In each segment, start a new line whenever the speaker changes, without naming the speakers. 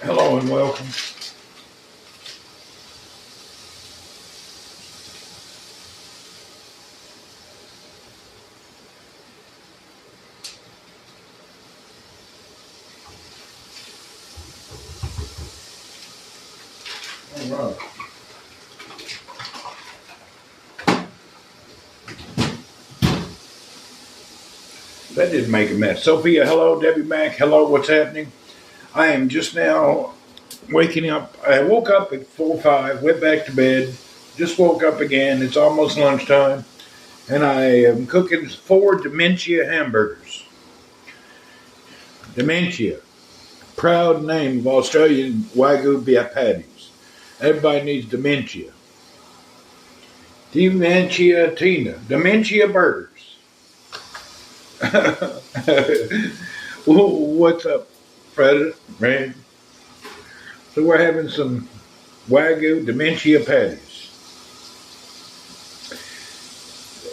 Hello and welcome. All right. That didn't make a mess. Sophia, hello. Debbie Mack, hello. What's happening? I am just now waking up. I woke up at 4 or 5, went back to bed, just woke up again. It's almost lunchtime, and I am cooking 4 dementia hamburgers. Dementia, proud name of Australian Wagyu beef patties. Everybody needs dementia. Dementia Tina. Dementia burgers. What's up, President? Randy? So we're having some Wagyu dementia patties.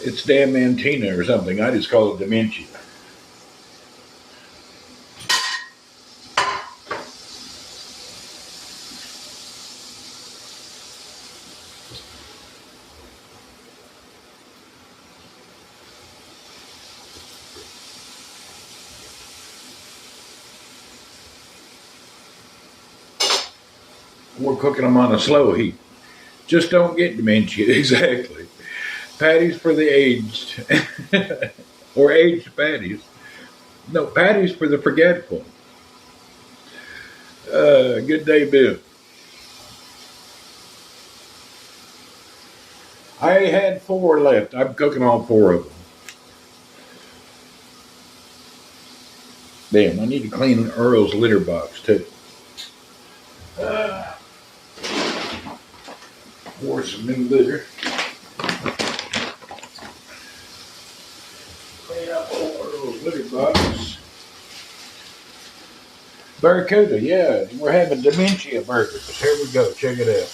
It's damn Antina or something. I just call it dementia. We're cooking them on a slow heat. Just don't get dementia, exactly. Patties for the aged. Or aged patties. No, patties for the forgetful. Good day, Bill. I had 4 left. I'm cooking all 4 of them. Damn, I need to clean Earl's litter box too. Uh, Pour some new litter. Clean up old Earl's litter box. Barracuda, yeah. We're having dementia burgers. Here we go. Check it out.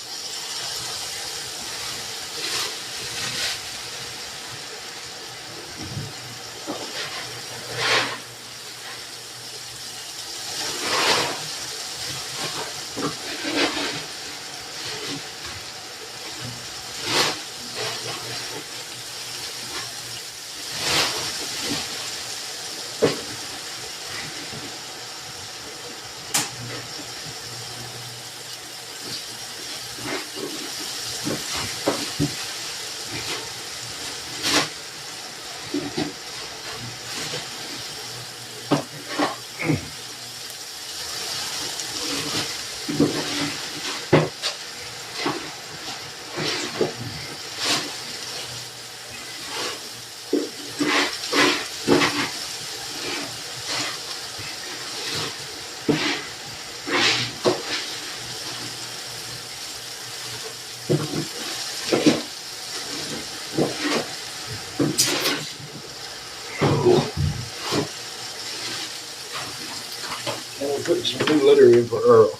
And we'll put some new litter in for Earl.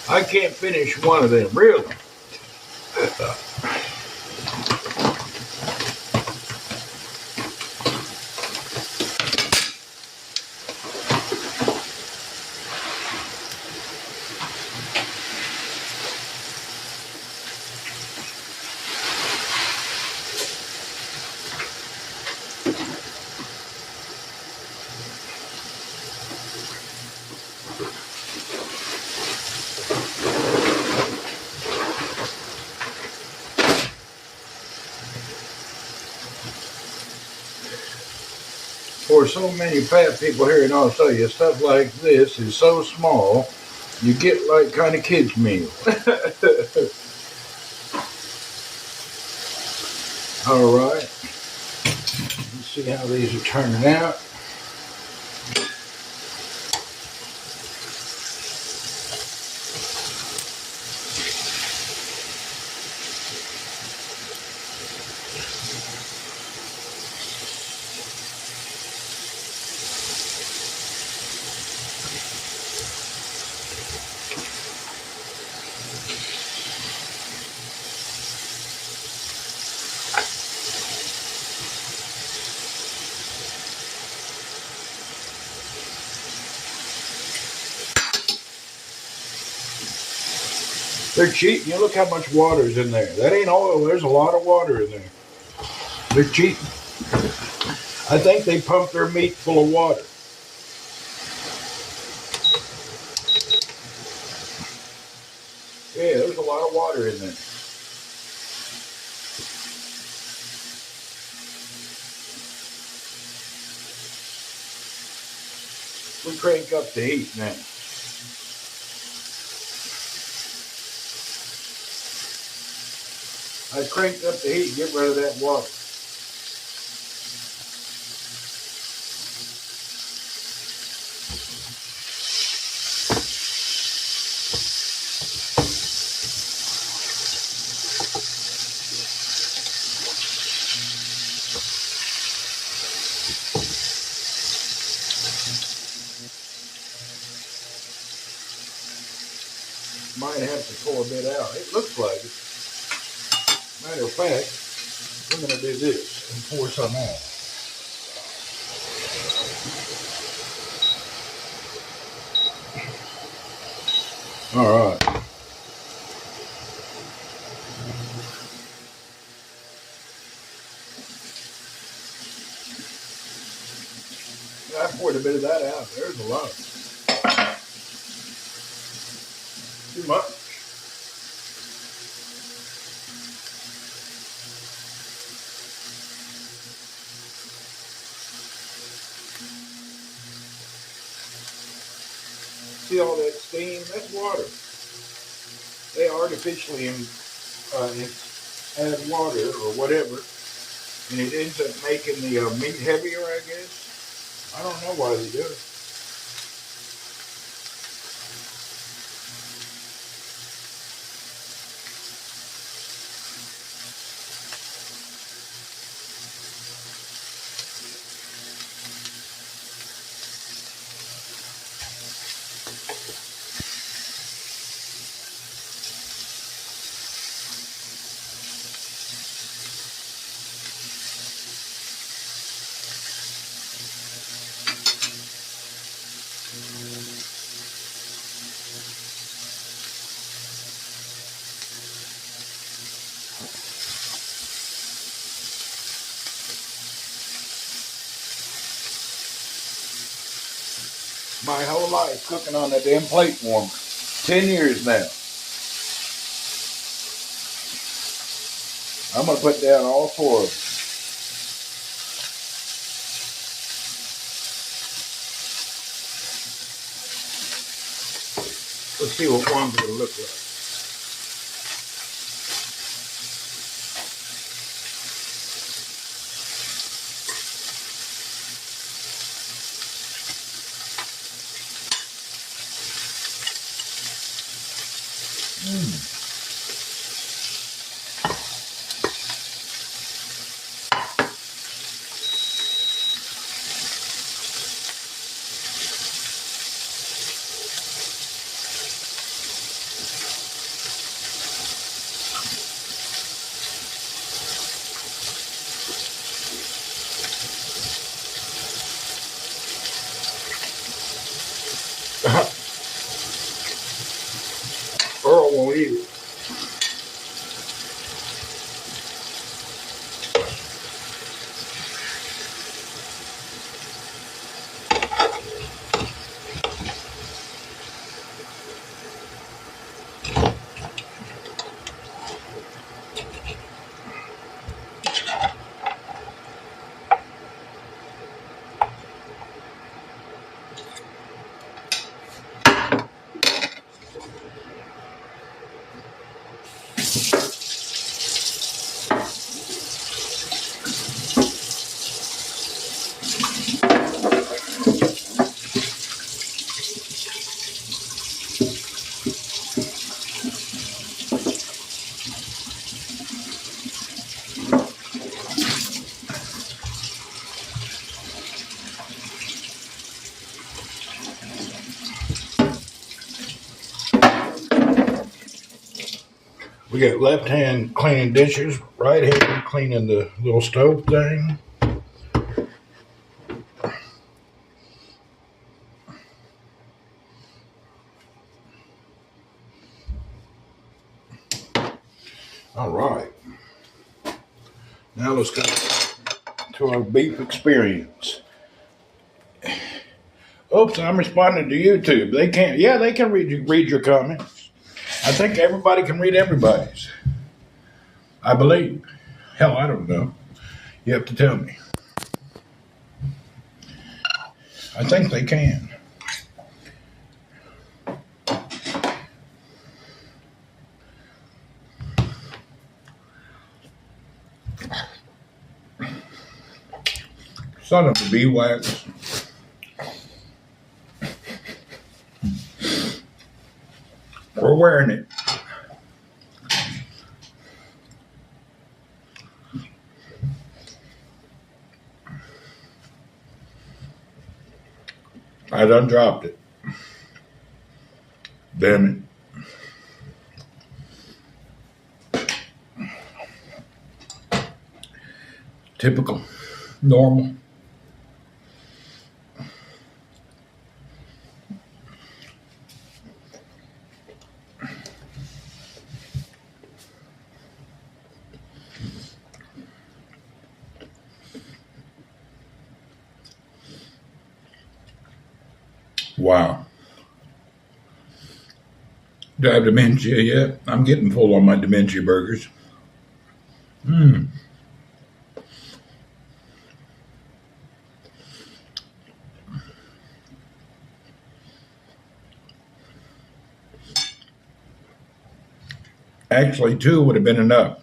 I can't finish one of them, really. For so many fat people here in Australia, stuff like this is so small, you get like kind of kids' meal. All right. Let's see how these are turning out. They're cheating. You look how much water is in there. That ain't oil. There's a lot of water in there. They're cheating. I think they pump their meat full of water. Yeah, there's a lot of water in there. We crank up the heat now. I cranked up the heat and get rid of that water. Might have to pour a bit out. It looks like it. Matter of fact, we're going to do this and pour some out. All right. I poured a bit of that out. There's a lot. Too much. See all that steam? That's water. They artificially add water or whatever, and it ends up making the meat heavier, I guess. I don't know why they do it. My whole life cooking on that damn plate warmer. 10 years now. I'm going to put down all 4 of them. Let's see what one's going to look like. Earl won't eat it. We got left hand cleaning dishes, right hand cleaning the little stove thing. All right. Now let's go to our beef experience. Oops, I'm responding to YouTube. They can't. Yeah, they can read your comments. I think everybody can read everybody's. I believe. Hell, I don't know. You have to tell me. I think they can. Son of a bee wax. We're wearing it. I done dropped it. Damn it. Typical. Normal. Wow. Do I have dementia yet? I'm getting full on my dementia burgers. Actually, two would have been enough.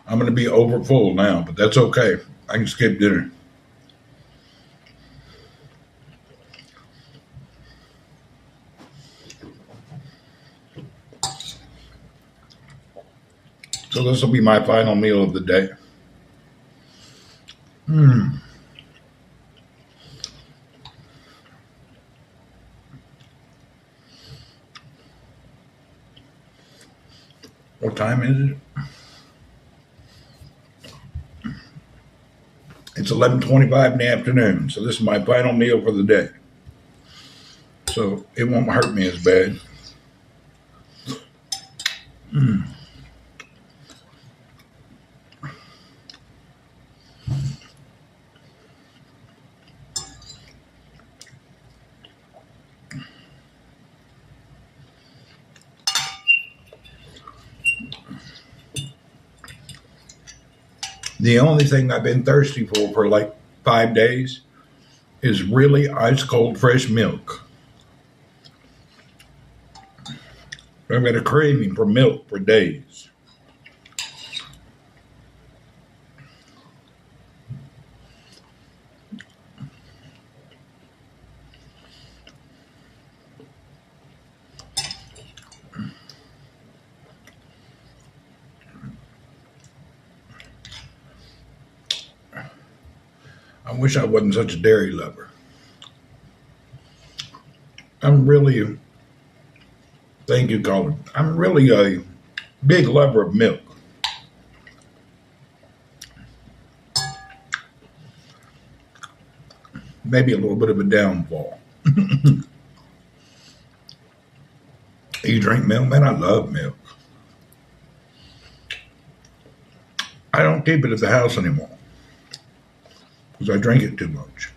I'm going to be over full now, but that's okay. I can skip dinner. So this will be my final meal of the day. What time is it? It's 11:25 in the afternoon, so this is my final meal for the day. So it won't hurt me as bad. The only thing I've been thirsty for like 5 days is really ice cold fresh milk. I've got a craving for milk for days. I wish I wasn't such a dairy lover. I'm really, thank you, Colin. I'm really a big lover of milk. Maybe a little bit of a downfall. You drink milk? Man, I love milk. I don't keep it at the house anymore because I drink it too much.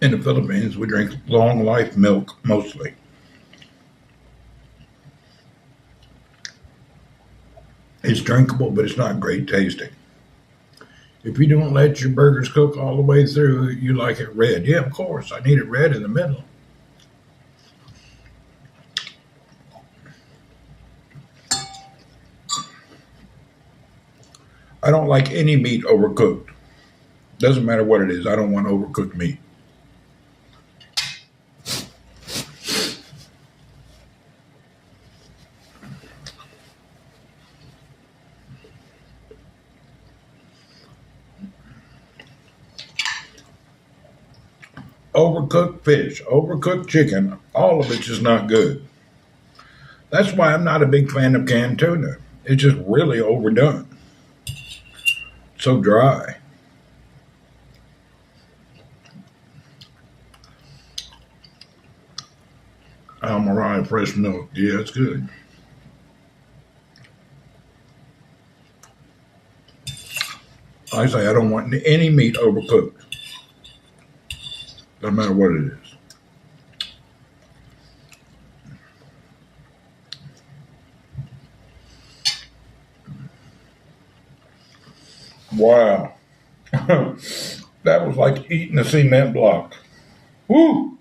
In the Philippines, we drink long life milk mostly. It's drinkable, but it's not great tasting. If you don't let your burgers cook all the way through, you like it red. Yeah, of course. I need it red in the middle. I don't like any meat overcooked. Doesn't matter what it is. I don't want overcooked meat. Overcooked fish, overcooked chicken, all of it's just not good. That's why I'm not a big fan of canned tuna. It's just really overdone. So dry. Almarai fresh milk. Yeah, it's good. I say I don't want any meat overcooked. No matter what it is. Wow. That was like eating a cement block. Woo!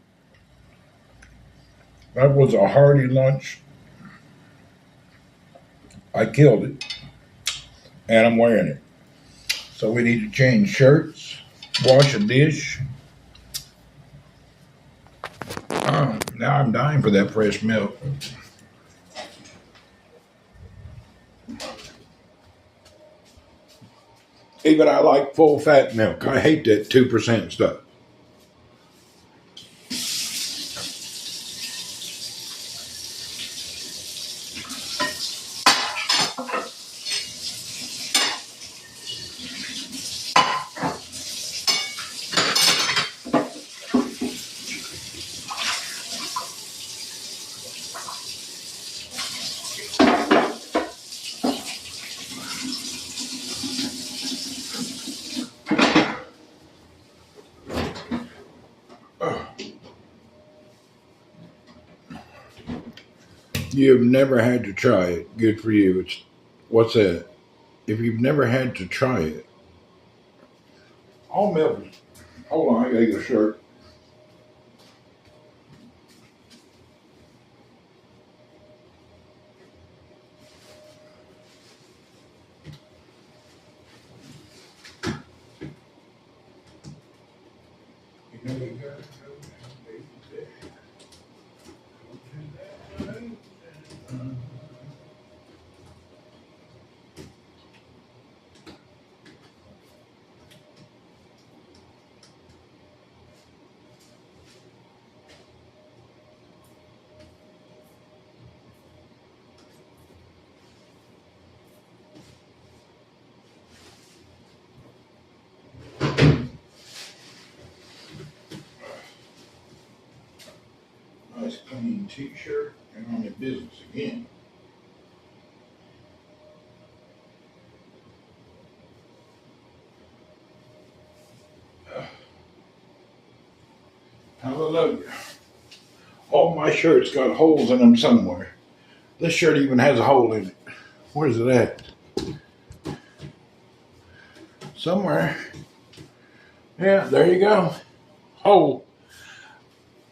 That was a hearty lunch. I killed it. And I'm wearing it. So we need to change shirts, wash a dish. Now I'm dying for that fresh milk. Even I like full fat milk. I hate that 2% stuff. You've never had to try it. Good for you. What's that? If you've never had to try it, all milk. Hold on, I gotta get a shirt. Nice clean t-shirt and on your business again. Hallelujah. All my shirts got holes in them somewhere. This shirt even has a hole in it. Where's it at? Somewhere. Yeah, there you go. Hole.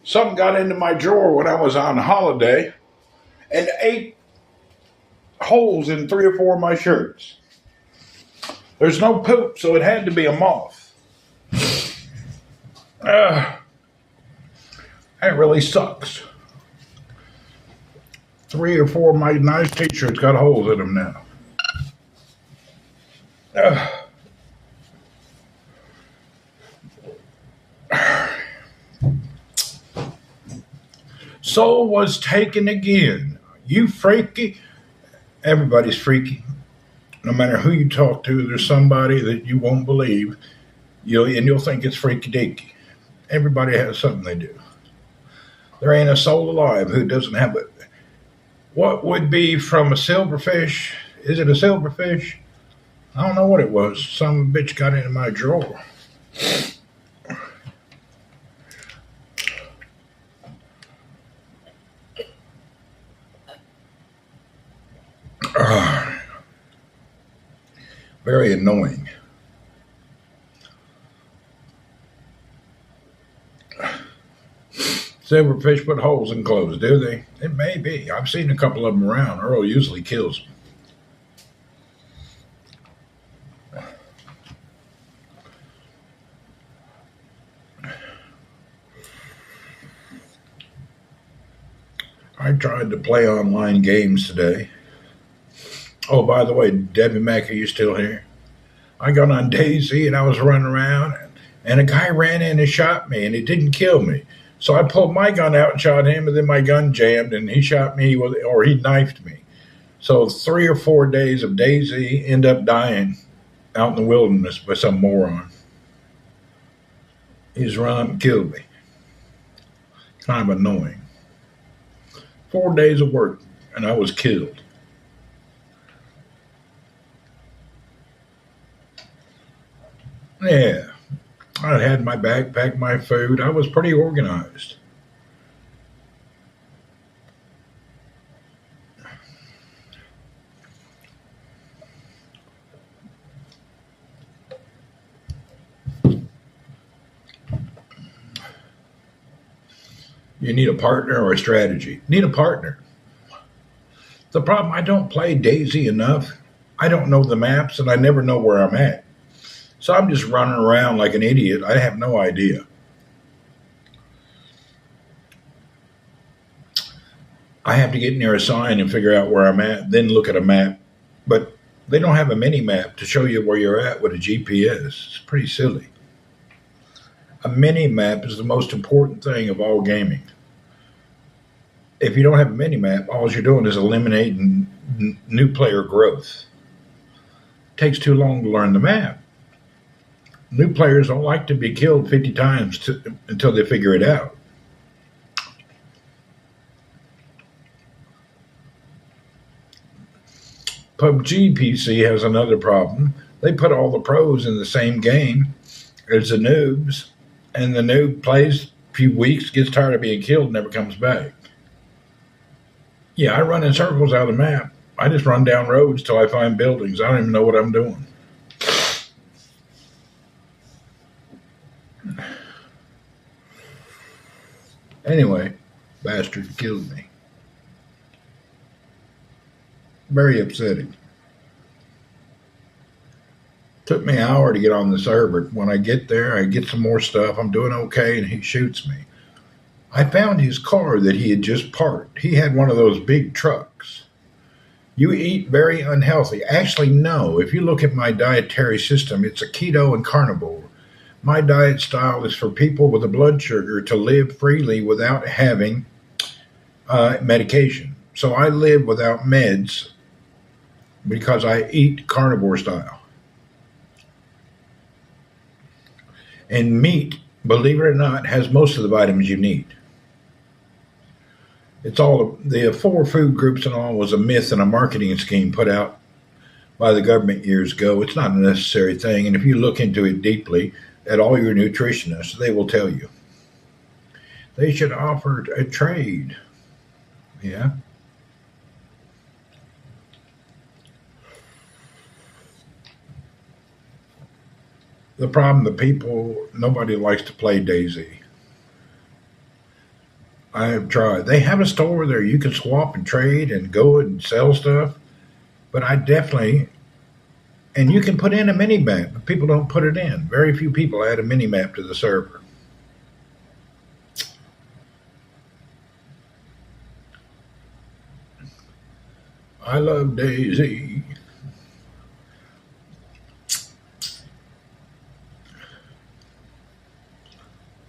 Something got into my drawer when I was on holiday and ate holes in 3 or 4 of my shirts. There's no poop, so it had to be a moth. That really sucks. 3 or 4 of my nice t-shirts got holes in them now. Soul was taken again. You freaky. Everybody's freaky. No matter who you talk to, there's somebody that you won't believe. You'll think it's freaky deaky. Everybody has something they do. There ain't a soul alive who doesn't have it. What would be from a silverfish? Is it a silverfish? I don't know what it was. Some bitch got into my drawer. Very annoying. Silverfish put holes in clothes, do they? It may be. I've seen a couple of them around. Earl usually kills them. I tried to play online games today. Oh, by the way, Debbie Mack, are you still here? I got on Daisy and I was running around. And and a guy ran in and shot me, and it didn't kill me. So I pulled my gun out and shot him, and then my gun jammed, and he shot me, or he knifed me. So 3 or 4 days of Daisy end up dying out in the wilderness by some moron. He's run up and killed me. Kind of annoying. 4 days of work, and I was killed. Yeah, I had my backpack, my food. I was pretty organized. You need a partner or a strategy. Need a partner. The problem, I don't play Daisy enough. I don't know the maps, and I never know where I'm at. So I'm just running around like an idiot. I have no idea. I have to get near a sign and figure out where I'm at, then look at a map. But they don't have a mini map to show you where you're at with a GPS. It's pretty silly. A mini map is the most important thing of all gaming. If you don't have a mini map, all you're doing is eliminating new player growth. It takes too long to learn the map. New players don't like to be killed 50 times until they figure it out. PUBG PC has another problem. They put all the pros in the same game as the noobs, and the noob plays a few weeks, gets tired of being killed, and never comes back. Yeah, I run in circles out of the map. I just run down roads till I find buildings. I don't even know what I'm doing. Anyway, bastard killed me. Very upsetting. Took me an hour to get on the server. When I get there, I get some more stuff. I'm doing okay, and he shoots me. I found his car that he had just parked. He had one of those big trucks. You eat very unhealthy. Actually, no. If you look at my dietary system, it's a keto and carnivore. My diet style is for people with a blood sugar to live freely without having medication. So I live without meds because I eat carnivore style. And meat, believe it or not, has most of the vitamins you need. It's all the 4 food groups and all was a myth and a marketing scheme put out by the government years ago. It's not a necessary thing, and if you look into it deeply at all your nutritionists, they will tell you. They should offer a trade. Yeah. The problem, the people, nobody likes to play Daisy. I have tried. They have a store there you can swap and trade and go and sell stuff, but I definitely, and you can put in a mini map, but people don't put it in. Very few people add a mini map to the server. I love Daisy.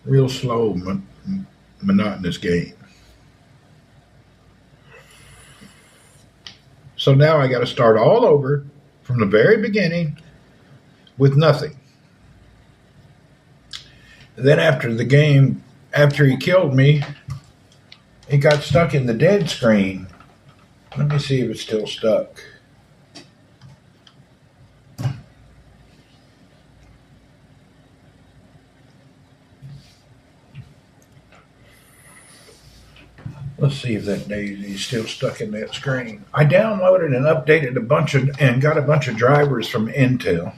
Real slow, monotonous game. So now I got to start all over from the very beginning with nothing. And then after the game, after he killed me, it got stuck in the dead screen. Let me see if it's still stuck. Let's see if that Daisy is still stuck in that screen. I downloaded and updated and got a bunch of drivers from Intel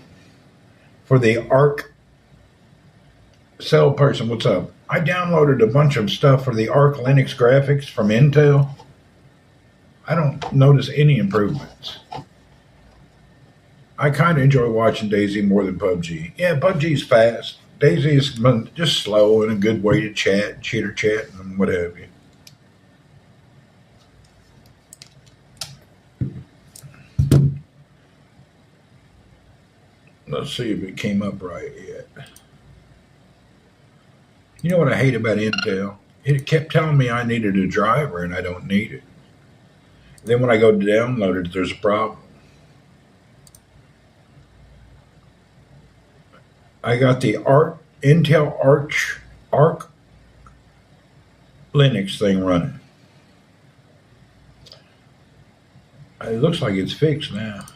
for the Arc Cell person. What's up? I downloaded a bunch of stuff for the Arc Linux graphics from Intel. I don't notice any improvements. I kind of enjoy watching Daisy more than PUBG. Yeah, PUBG's fast. Daisy is just slow and a good way to chat, cheater chat, and what have you. Let's see if it came up right yet. You know what I hate about Intel? It kept telling me I needed a driver and I don't need it. Then when I go to download it, there's a problem. I got the Intel Arc Linux thing running. It looks like it's fixed now.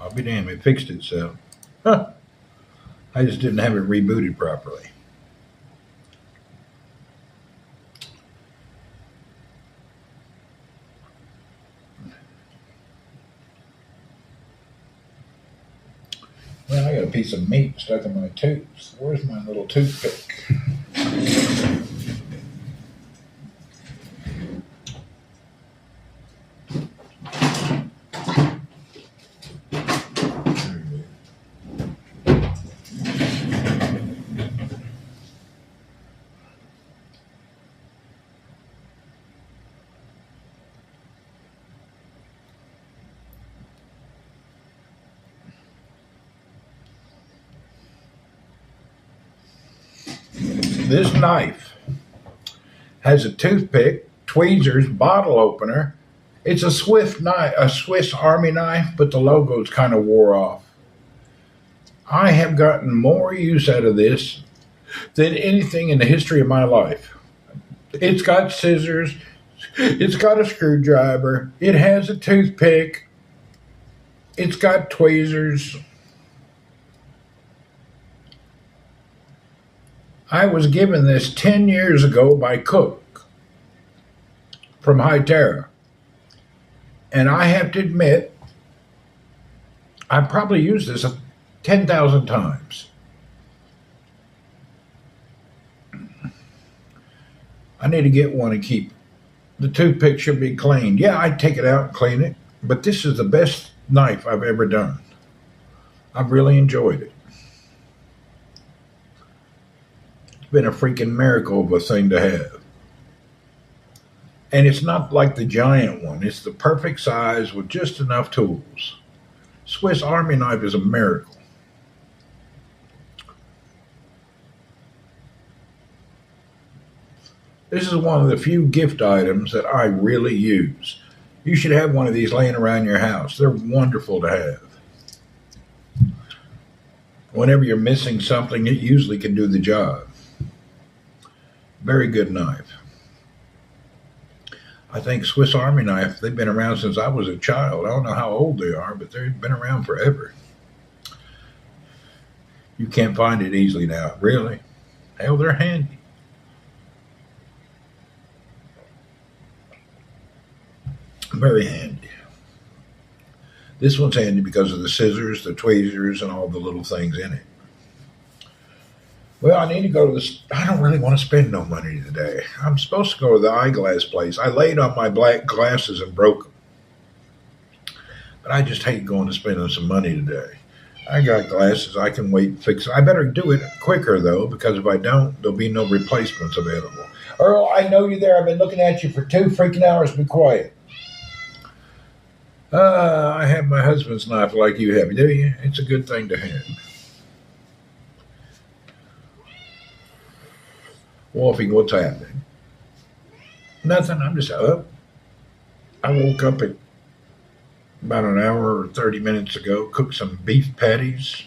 I'll be damned, it fixed itself. Huh. I just didn't have it rebooted properly. Well, I got a piece of meat stuck in my tooth. Where's my little toothpick? This knife has a toothpick, tweezers, bottle opener. It's a Swiss Army knife, but the logo's kind of wore off. I have gotten more use out of this than anything in the history of my life. It's got scissors, it's got a screwdriver, it has a toothpick, it's got tweezers. I was given this 10 years ago by Cook from Hytera. And I have to admit, I probably used this 10,000 times. I need to get one and keep. The toothpick should be cleaned. Yeah, I'd take it out and clean it, but this is the best knife I've ever done. I've really enjoyed it. It's been a freaking miracle of a thing to have. And it's not like the giant one. It's the perfect size with just enough tools. Swiss Army knife is a miracle. This is one of the few gift items that I really use. You should have one of these laying around your house. They're wonderful to have. Whenever you're missing something, it usually can do the job. Very good knife. I think Swiss Army knife, they've been around since I was a child. I don't know how old they are, but they've been around forever. You can't find it easily now, really. Hell, they're handy. Very handy. This one's handy because of the scissors, the tweezers, and all the little things in it. Well, I need to go to this. I don't really want to spend no money today. I'm supposed to go to the eyeglass place. I laid on my black glasses and broke them. But I just hate going to spending some money today. I got glasses. I can wait and fix it. I better do it quicker, though, because if I don't, there'll be no replacements available. Earl, I know you're there. I've been looking at you for 2 freaking hours. Be quiet. I have my husband's knife like you have, do you? It's a good thing to have. Wolfie, what's happening? Nothing. I'm just up. I woke up at about an hour or 30 minutes ago, cooked some beef patties,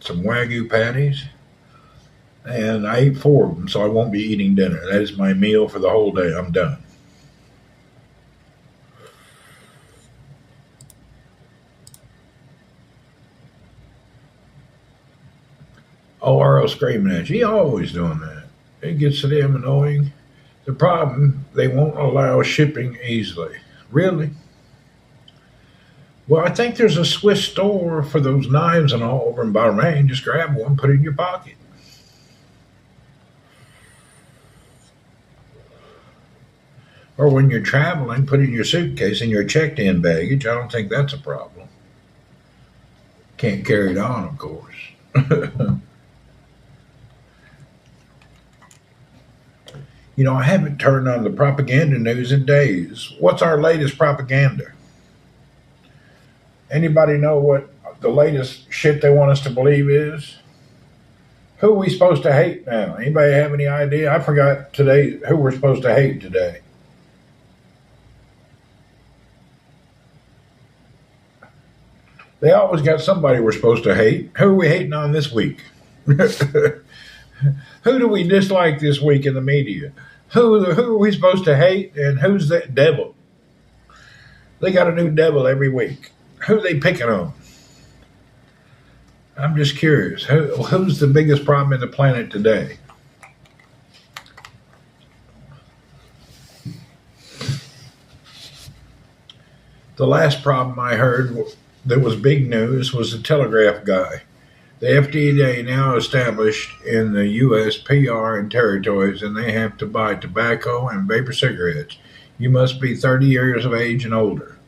some Wagyu patties, and I ate 4 of them, so I won't be eating dinner. That is my meal for the whole day. I'm done. Oh, Earl's screaming at you. He always doing that. It gets to them annoying. The problem, they won't allow shipping easily. Really? Well, I think there's a Swiss store for those knives and all over in Bahrain. Just grab one, put it in your pocket. Or when you're traveling, put it in your suitcase in your checked-in baggage. I don't think that's a problem. Can't carry it on, of course. You know, I haven't turned on the propaganda news in days. What's our latest propaganda? Anybody know what the latest shit they want us to believe is? Who are we supposed to hate now? Anybody have any idea? I forgot today who we're supposed to hate today. They always got somebody we're supposed to hate. Who are we hating on this week? Who do we dislike this week in the media? Who are we supposed to hate, and who's that devil? They got a new devil every week. Who are they picking on? I'm just curious. Who's the biggest problem in the planet today? The last problem I heard that was big news was the telegraph guy. The FDA now established in the U.S. PR and territories, and they have to buy tobacco and vapor cigarettes. You must be 30 years of age and older.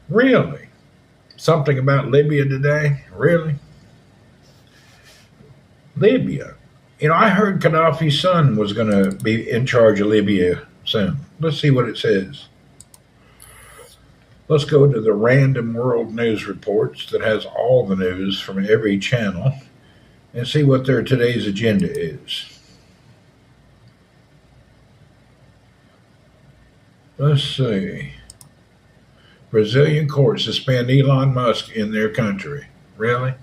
Really? Something about Libya today? Really? Libya. I heard Gaddafi's son was going to be in charge of Libya soon. Let's see what it says. Let's go to the Random World News Reports that has all the news from every channel and see what their today's agenda is. Let's see. Brazilian courts suspend Elon Musk in their country. Really?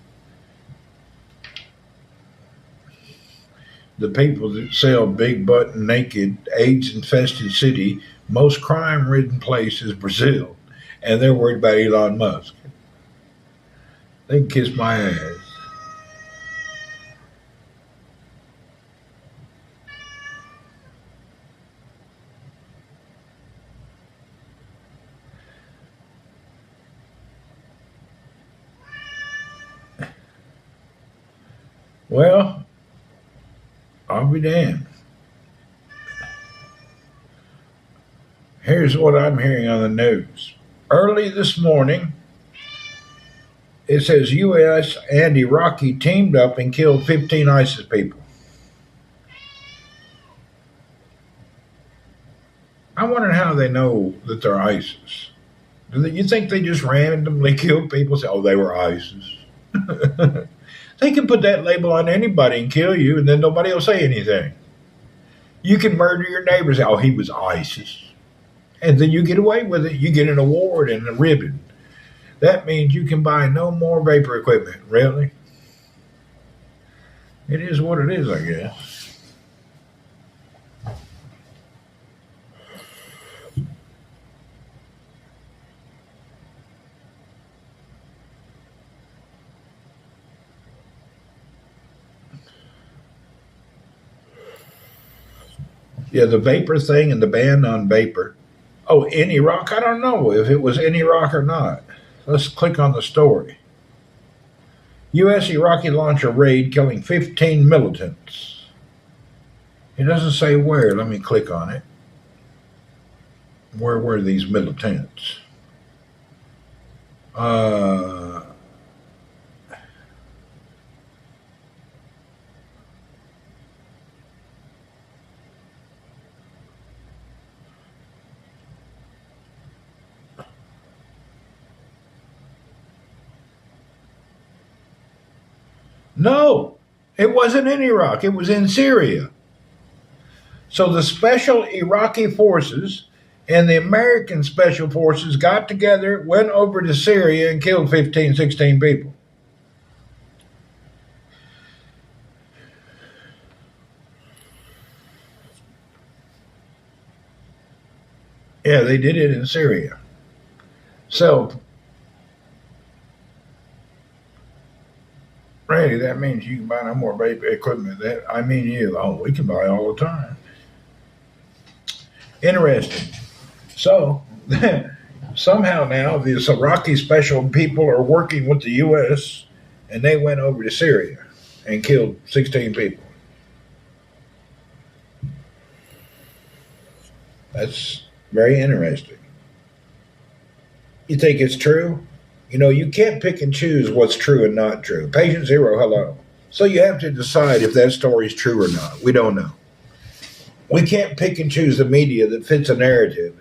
The people that sell big butt and naked, AIDS-infested city, most crime-ridden place is Brazil. And they're worried about Elon Musk. They can kiss my ass. Well, I'll be damned. Here's what I'm hearing on the news. Early this morning, it says U.S. and Iraqi teamed up and killed 15 ISIS people. I wonder how they know that they're ISIS. You think they just randomly kill people and say, oh, they were ISIS? They can put that label on anybody and kill you, and then nobody will say anything. You can murder your neighbor and say, oh, he was ISIS. And then you get away with it. You get an award and a ribbon. That means you can buy no more vapor equipment. Really? It is what it is, I guess. Yeah, the vapor thing and the ban on vapor. Oh, in Iraq? I don't know if it was in Iraq or not. Let's click on the story. U.S. Iraqi launch a raid killing 15 militants. It doesn't say where. Let me click on it. Where were these militants? No, it wasn't in Iraq. It was in Syria. So the special Iraqi forces and the American special forces got together, went over to Syria, and killed 15, 16 people. Yeah, they did it in Syria. So, Randy, that means you can buy no more vapor equipment. That I mean you. Oh, we can buy all the time. Interesting. So, somehow now these Iraqi special people are working with the U.S. and they went over to Syria and killed 16 people. That's very interesting. You think it's true? You can't pick and choose what's true and not true. Patient zero, hello. So you have to decide if that story is true or not. We don't know. We can't pick and choose the media that fits a narrative.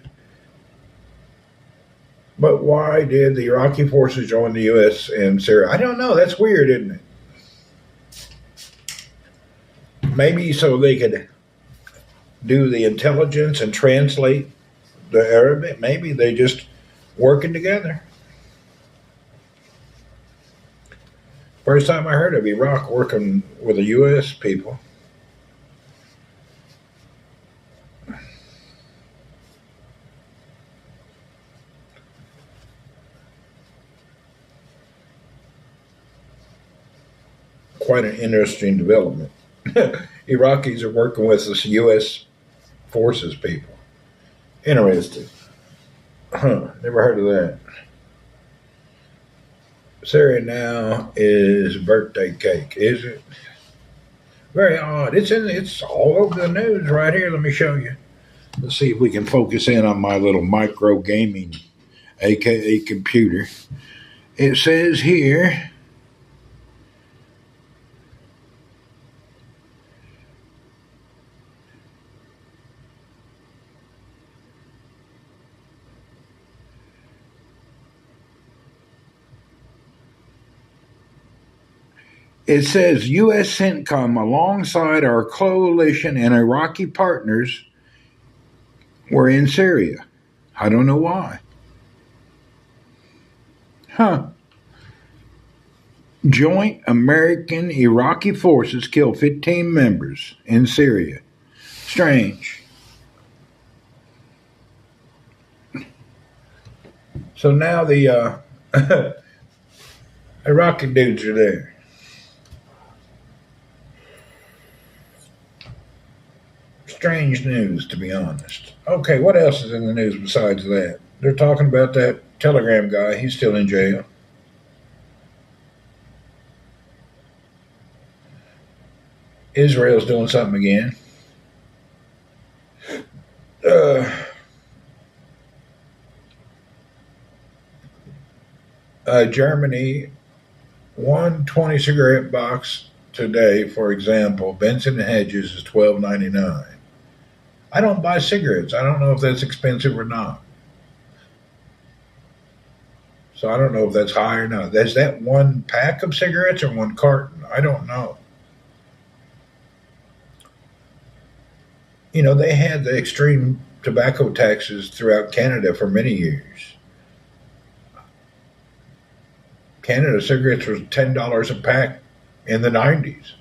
But why did the Iraqi forces join the U.S. and Syria? I don't know. That's weird, isn't it? Maybe so they could do the intelligence and translate the Arabic. Maybe they just working together. First time I heard of Iraq working with the U.S. people. Quite an interesting development. Iraqis are working with the U.S. forces people. Interesting. Huh, never heard of that. Syria now is birthday cake, is it? Very odd. It's all over the news right here. Let me show you. Let's see if we can focus in on my little micro gaming, aka computer. It says here. It says U.S. CENTCOM alongside our coalition and Iraqi partners were in Syria. I don't know why. Huh. Joint American Iraqi forces killed 15 members in Syria. Strange. So now the Iraqi dudes are there. Strange news, to be honest. Okay, what else is in the news besides that? They're talking about that Telegram guy. He's still in jail. Israel's doing something again. Germany, 120 cigarette box today, for example, Benson and Hedges is $12.99. I don't buy cigarettes. I don't know if that's expensive or not. So I don't know if that's high or not. Is that one pack of cigarettes or one carton? I don't know. You know, they had the extreme tobacco taxes throughout Canada for many years. Canada cigarettes was $10 a pack in the 90s.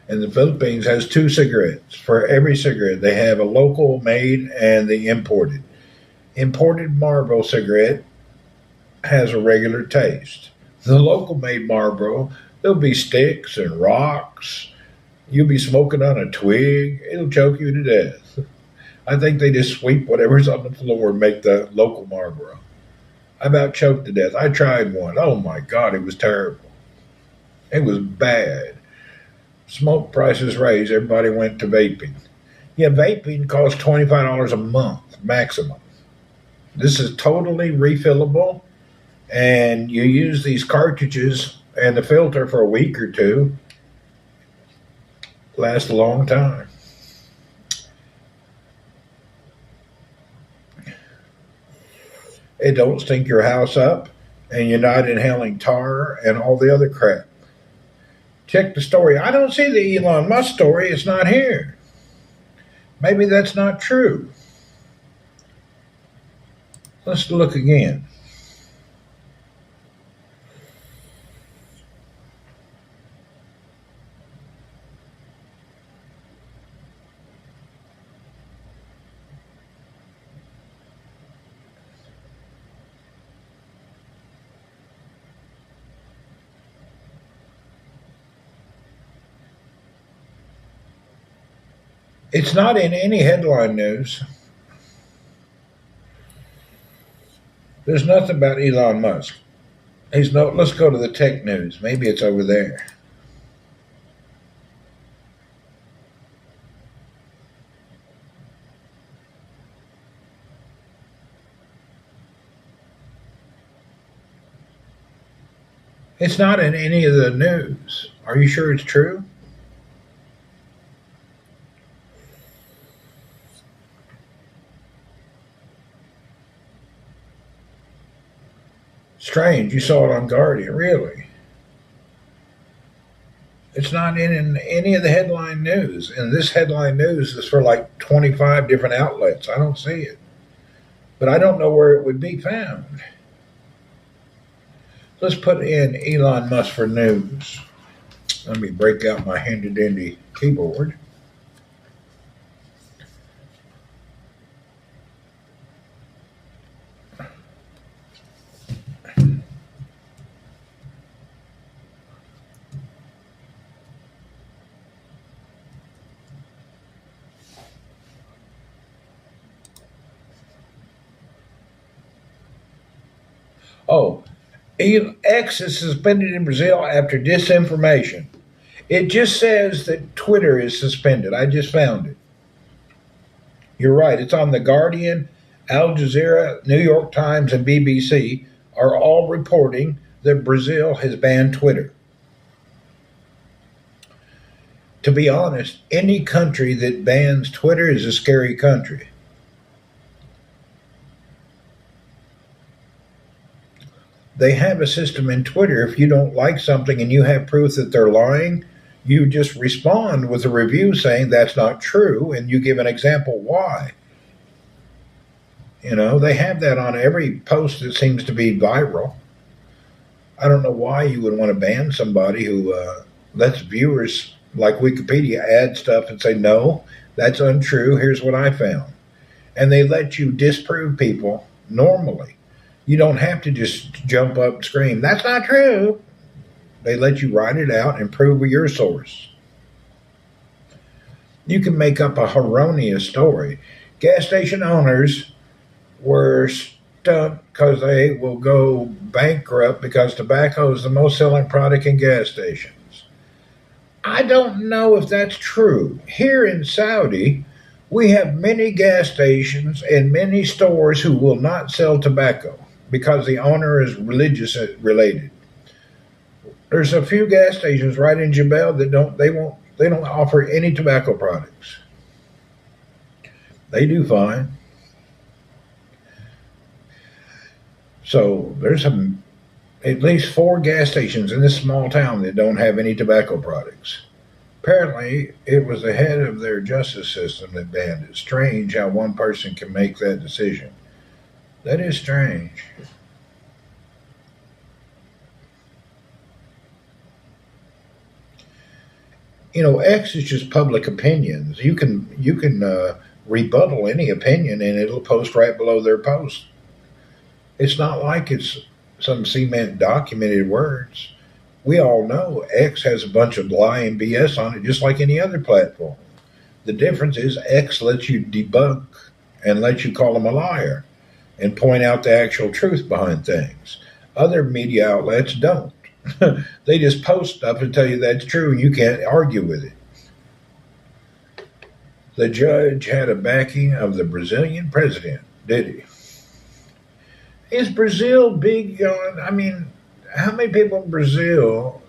And the Philippines has two cigarettes. For every cigarette, they have a local made and the imported. Imported Marlboro cigarette has a regular taste. The local made Marlboro, there'll be sticks and rocks. You'll be smoking on a twig. It'll choke you to death. I think they just sweep whatever's on the floor and make the local Marlboro. I about choked to death. I tried one. Oh my God, it was terrible. It was bad. Smoke prices raised. Everybody went to vaping. Yeah, vaping costs $25 a month maximum. This is totally refillable, and you use these cartridges and the filter for a week or two. Lasts a long time. It don't stink your house up, and you're not inhaling tar and all the other crap. Check the story. I don't see the Elon Musk story. It's not here. Maybe that's not true. Let's look again. It's not in any headline news. There's nothing about Elon Musk. Let's go to the tech news. Maybe it's over there. It's not in any of the news. Are you sure it's true? Strange. You saw it on Guardian. Really? It's not in any of the headline news. And this headline news is for like 25 different outlets. I don't see it. But I don't know where it would be found. Let's put in Elon Musk for news. Let me break out my handy dandy keyboard. Oh, X is suspended in Brazil after disinformation. It just says that Twitter is suspended. I just found it. You're right. It's on The Guardian, Al Jazeera, New York Times, and BBC are all reporting that Brazil has banned Twitter. To be honest, any country that bans Twitter is a scary country. They have a system in Twitter. If you don't like something and you have proof that they're lying, you just respond with a review saying that's not true and you give an example why. You know, they have that on every post that seems to be viral. I don't know why you would want to ban somebody who lets viewers like Wikipedia add stuff and say, no, that's untrue. Here's what I found. And they let you disprove people normally. You don't have to just jump up and scream, that's not true. They let you write it out and prove with your source. You can make up a erroneous story. Gas station owners were stuck because they will go bankrupt because tobacco is the most selling product in gas stations. I don't know if that's true. Here in Saudi, we have many gas stations and many stores who will not sell tobacco because the owner is religious related. There's a few gas stations right in Jebel that don't offer any tobacco products. They do fine. So there's at least 4 gas stations in this small town that don't have any tobacco products. Apparently, it was the head of their justice system that banned it. Strange how one person can make that decision. That is strange. You know, X is just public opinions. You can rebuttal any opinion, and it'll post right below their post. It's not like it's some cement documented words. We all know X has a bunch of lying BS on it, just like any other platform. The difference is X lets you debunk and lets you call them a liar and point out the actual truth behind things. Other media outlets don't. They just post stuff and tell you that's true and you can't argue with it. The judge had a backing of the Brazilian president, did he? Is Brazil big on, I mean, how many people in Brazil,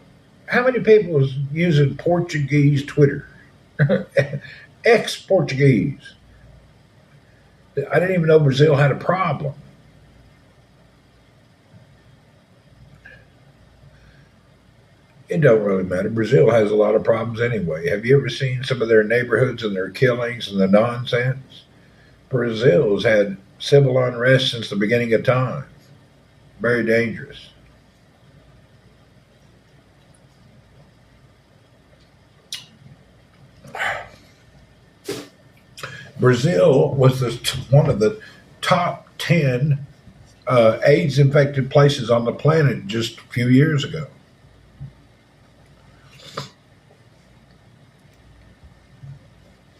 how many people is using Portuguese Twitter? Ex-Portuguese. I didn't even know Brazil had a problem. It don't really matter. Brazil has a lot of problems anyway. Have you ever seen some of their neighborhoods and their killings and the nonsense? Brazil's had civil unrest since the beginning of time. Very dangerous. Brazil was one of the top 10 AIDS-infected places on the planet just a few years ago.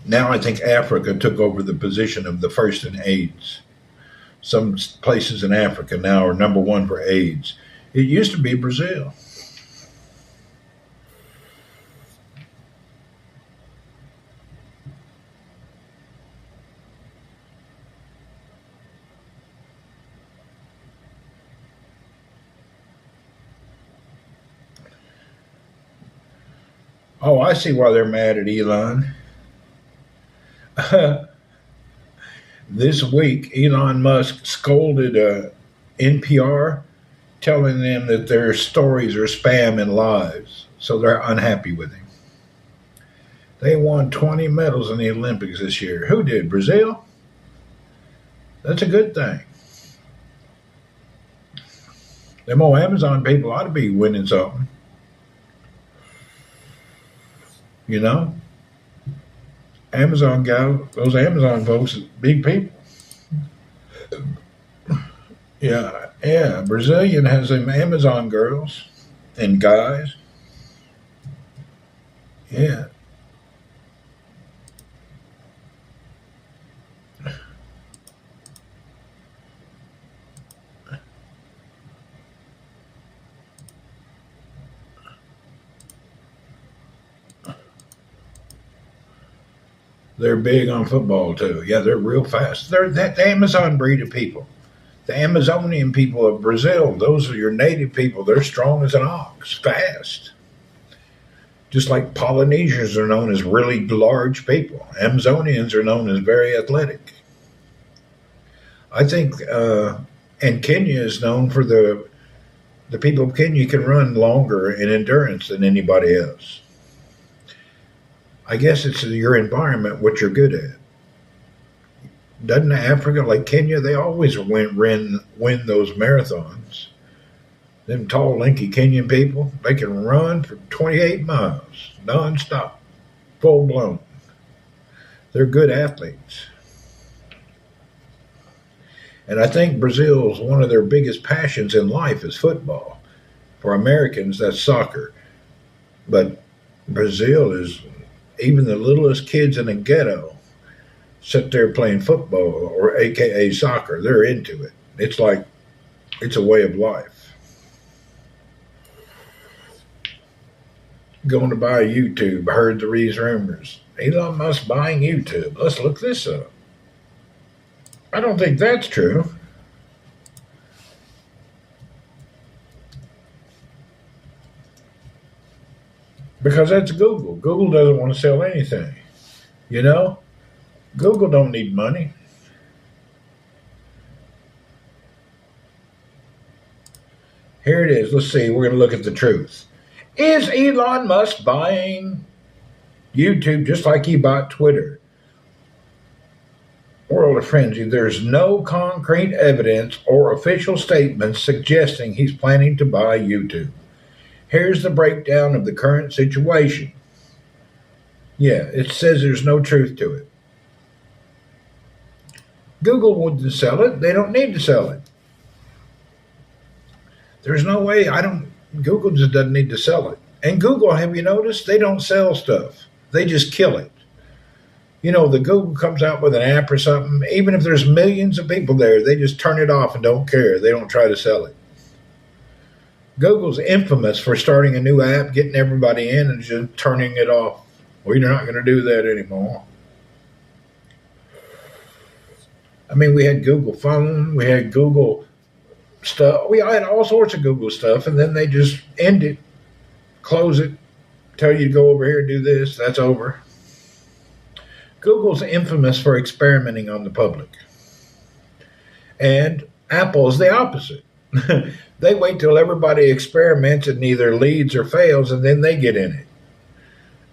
Now I think Africa took over the position of the first in AIDS. Some places in Africa now are number 1 for AIDS. It used to be Brazil. Oh, I see why they're mad at Elon. This week, Elon Musk scolded NPR, telling them that their stories are spam and lies. So they're unhappy with him. They won 20 medals in the Olympics this year. Who did? Brazil? That's a good thing. Them old Amazon people ought to be winning something. You know? Amazon guy, those Amazon folks, big people. Yeah, yeah. Brazilian has them Amazon girls and guys. Yeah. They're big on football too. Yeah, they're real fast. They're that the Amazon breed of people. The Amazonian people of Brazil, those are your native people. They're strong as an ox, fast. Just like Polynesians are known as really large people, Amazonians are known as very athletic. I think, and Kenya is known for the people of Kenya can run longer in endurance than anybody else. I guess it's your environment, what you're good at. Doesn't Africa, like Kenya, they always win those marathons. Them tall, lanky Kenyan people, they can run for 28 miles nonstop, full blown. They're good athletes. And I think Brazil's one of their biggest passions in life is football. For Americans, that's soccer. But Brazil is, even the littlest kids in a ghetto sit there playing football or AKA soccer. They're into it. It's like, it's a way of life. Going to buy YouTube. I heard these rumors. Elon Musk buying YouTube. Let's look this up. I don't think that's true. Because that's Google. Google doesn't want to sell anything. You know? Google don't need money. Here it is. Let's see. We're going to look at the truth. Is Elon Musk buying YouTube just like he bought Twitter? World of Frenzy, there's no concrete evidence or official statements suggesting he's planning to buy YouTube. Here's the breakdown of the current situation. Yeah, it says there's no truth to it. Google wouldn't sell it. They don't need to sell it. There's no way. Google just doesn't need to sell it. And Google, have you noticed? They don't sell stuff. They just kill it. You know, the Google comes out with an app or something, even if there's millions of people there, they just turn it off and don't care. They don't try to sell it. Google's infamous for starting a new app, getting everybody in, and just turning it off. Well, you're not going to do that anymore. I mean, we had Google Phone, we had Google stuff. We had all sorts of Google stuff, and then they just end it, close it, tell you to go over here and do this. That's over. Google's infamous for experimenting on the public. And Apple is the opposite. They wait till everybody experiments and either leads or fails, and then they get in it.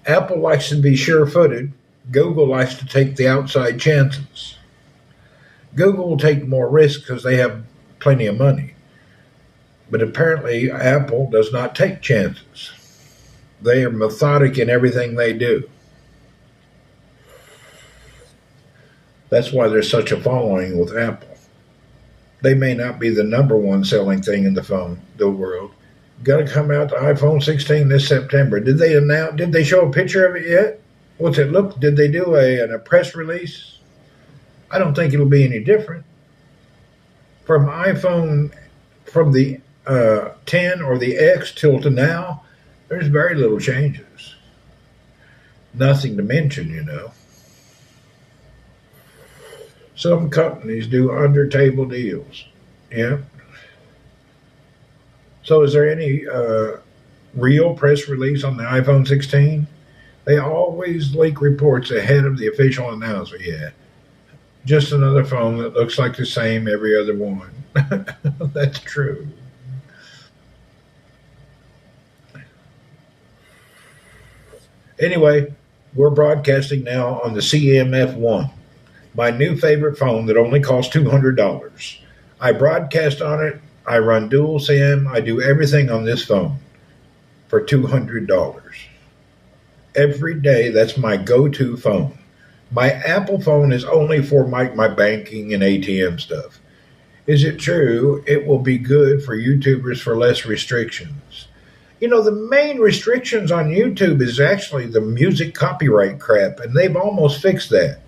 Apple likes to be sure-footed. Google likes to take the outside chances. Google will take more risk because they have plenty of money. But apparently, Apple does not take chances. They are methodic in everything they do. That's why there's such a following with Apple. They may not be the number one selling thing in the world. Got to come out the iPhone 16 this September. Did they show a picture of it yet? What's it look? Did they do a press release? I don't think it'll be any different. From the 10 or the X till to now, there's very little changes. Nothing to mention, you know. Some companies do under-table deals. Yeah. So is there any real press release on the iPhone 16? They always leak reports ahead of the official announcement. Yeah. Just another phone that looks like the same every other one. That's true. Anyway, We're broadcasting now on the CMF1, my new favorite phone that only costs $200. I broadcast on it, I run dual SIM, I do everything on this phone for $200. Every day, that's my go to phone. My Apple phone is only for my banking and ATM stuff. Is it true it will be good for YouTubers for less restrictions? You know, the main restrictions on YouTube is actually the music copyright crap, and they've almost fixed that.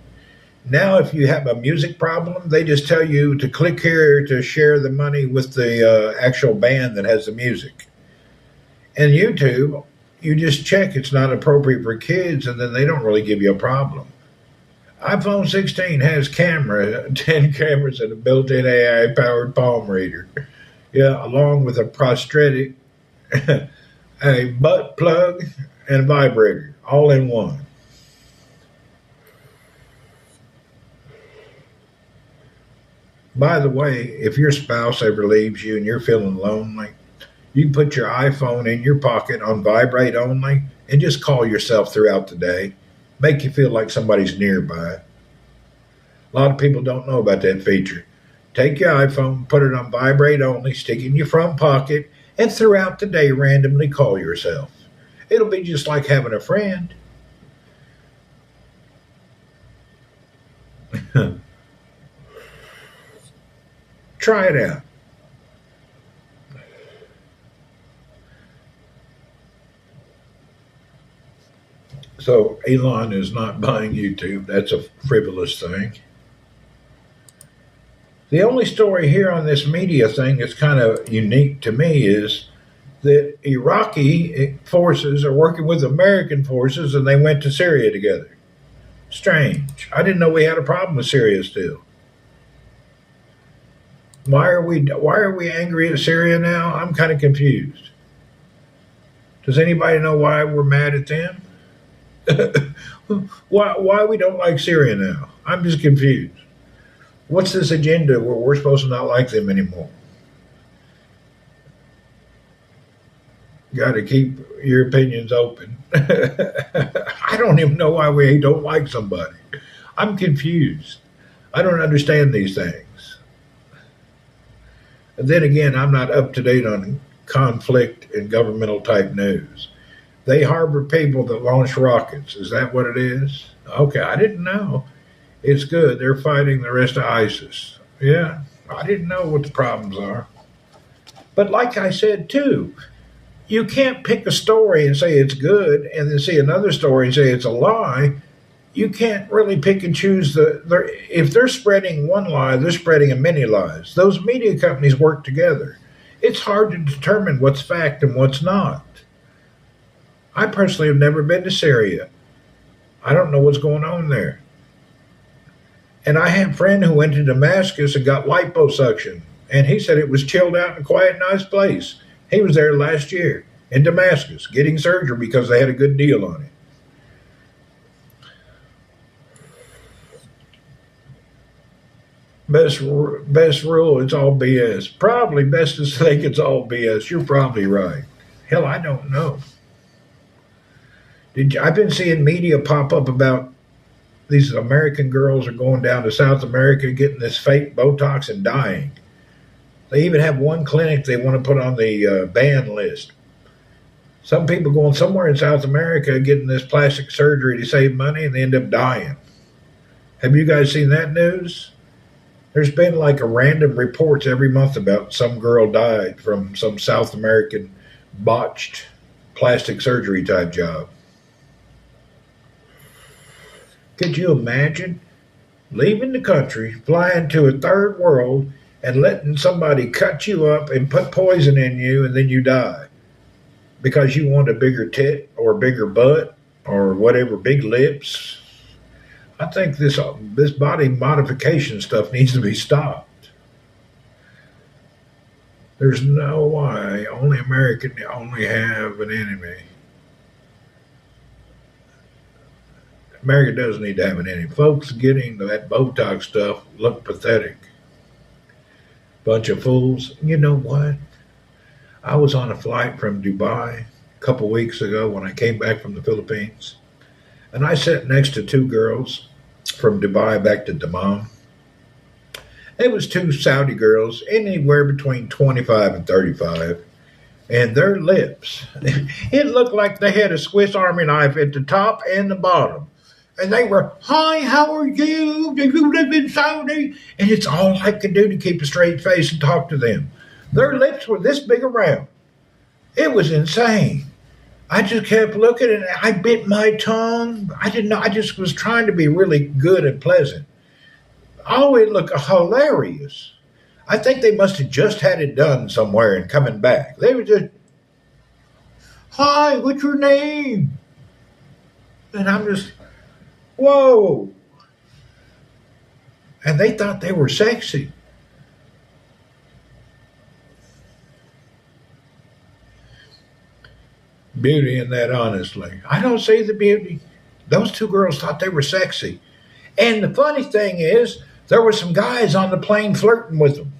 Now, if you have a music problem, they just tell you to click here to share the money with the actual band that has the music. And YouTube, you just check it's not appropriate for kids, and then they don't really give you a problem. iPhone 16 has 10 cameras and a built-in AI-powered palm reader. Yeah, along with a prosthetic, a butt plug, and vibrator, all in one. By the way, if your spouse ever leaves you and you're feeling lonely, you can put your iPhone in your pocket on vibrate only and just call yourself throughout the day. Make you feel like somebody's nearby. A lot of people don't know about that feature. Take your iPhone, put it on vibrate only, stick it in your front pocket, and throughout the day randomly call yourself. It'll be just like having a friend. Try it out. So Elon is not buying YouTube. That's a frivolous thing. The only story here on this media thing that's kind of unique to me is that Iraqi forces are working with American forces and they went to Syria together. Strange. I didn't know we had a problem with Syria still. Why are we angry at Syria now? I'm kind of confused. Does anybody know why we're mad at them? why we don't like Syria now? I'm just confused. What's this agenda where we're supposed to not like them anymore? Got to keep your opinions open. I don't even know why we don't like somebody. I'm confused. I don't understand these things. And then again, I'm not up to date on conflict and governmental type news. They harbor people that launch rockets. Is that what it is? Okay, I didn't know. It's good. They're fighting the rest of ISIS. Yeah, I didn't know what the problems are. But like I said, too, you can't pick a story and say it's good and then see another story and say it's a lie. You can't really pick and choose if they're spreading one lie, they're spreading many lies. Those media companies work together. It's hard to determine what's fact and what's not. I personally have never been to Syria. I don't know what's going on there. And I had a friend who went to Damascus and got liposuction. And he said it was chilled out and a quiet, nice place. He was there last year in Damascus getting surgery because they had a good deal on it. Best rule, it's all BS. Probably best to think it's all BS. You're probably right. Hell, I don't know. I've been seeing media pop up about these American girls are going down to South America getting this fake Botox and dying. They even have one clinic they want to put on the ban list. Some people going somewhere in South America getting this plastic surgery to save money and they end up dying. Have you guys seen that news? There's been like a random reports every month about some girl died from some South American botched plastic surgery type job. Could you imagine leaving the country, flying to a third world, and letting somebody cut you up and put poison in you and then you die because you want a bigger tit or a bigger butt or whatever, big lips? I think this body modification stuff needs to be stopped. There's no way only American only have an enemy. America does need to have an enemy. Folks getting that Botox stuff look pathetic. Bunch of fools. You know what? I was on a flight from Dubai a couple weeks ago when I came back from the Philippines. and I sat next to two girls from Dubai back to Dammam. It was two Saudi girls, anywhere between 25 and 35, and their lips, it looked like they had a Swiss Army knife at the top and the bottom. And they were, hi, how are you? Do you live in Saudi? And it's all I could do to keep a straight face and talk to them. Their lips were this big around. It was insane. I just kept looking and I bit my tongue. I didn't know. I just was trying to be really good and pleasant. Oh, it looked hilarious. I think they must have just had it done somewhere and coming back. They were just, hi, what's your name? And I'm just, whoa. And they thought they were sexy. Beauty in that, honestly. I don't see the beauty. Those two girls thought they were sexy. And the funny thing is, there were some guys on the plane flirting with them,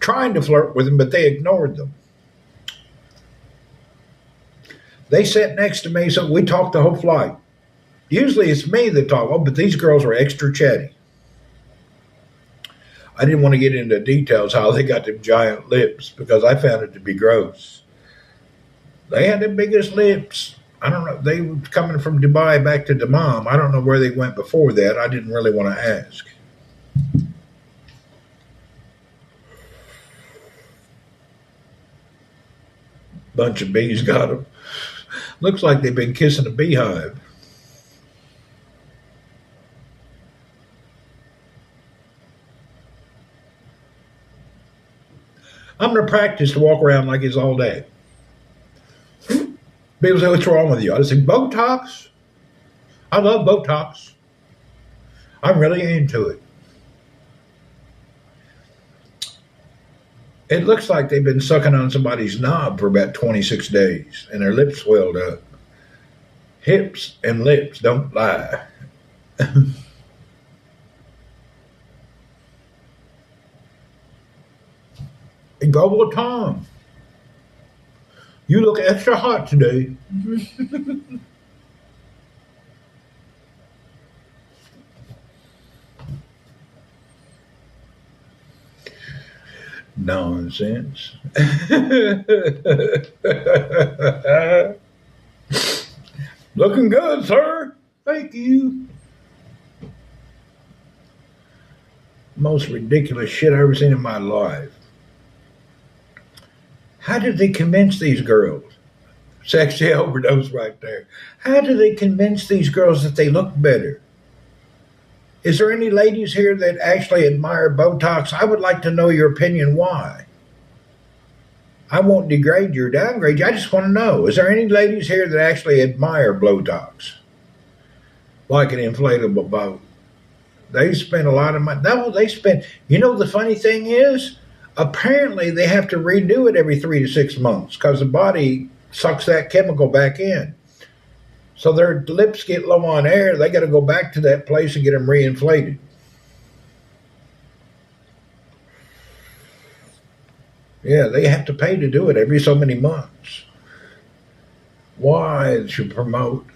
trying to flirt with them, but they ignored them. They sat next to me, so we talked the whole flight. Usually it's me that talk, but these girls were extra chatty. I didn't want to get into details how they got them giant lips because I found it to be gross. They had the biggest lips. I don't know. They were coming from Dubai back to Dammam. I don't know where they went before that. I didn't really want to ask. Bunch of bees got them. Looks like they've been kissing a beehive. I'm going to practice to walk around like it's all day. People say, what's wrong with you? I say, Botox. I love Botox. I'm really into it. It looks like they've been sucking on somebody's knob for about 26 days, and their lips swelled up. Hips and lips don't lie. And go, well, Tom, you look extra hot today. Nonsense. Looking good, sir. Thank you. Most ridiculous shit I've ever seen in my life. How did they convince these girls? Sexy overdose right there. How do they convince these girls that they look better? Is there any ladies here that actually admire Botox? I would like to know your opinion why. I won't degrade you or downgrade you. I just want to know. Is there any ladies here that actually admire Botox? Like an inflatable boat. They spend a lot of money. No, they spend. You know, the funny thing is, apparently they have to redo it every 3 to 6 months because the body sucks that chemical back in. So their lips get low on air. They got to go back to that place and get them reinflated. Yeah, they have to pay to do it every so many months. Why to promote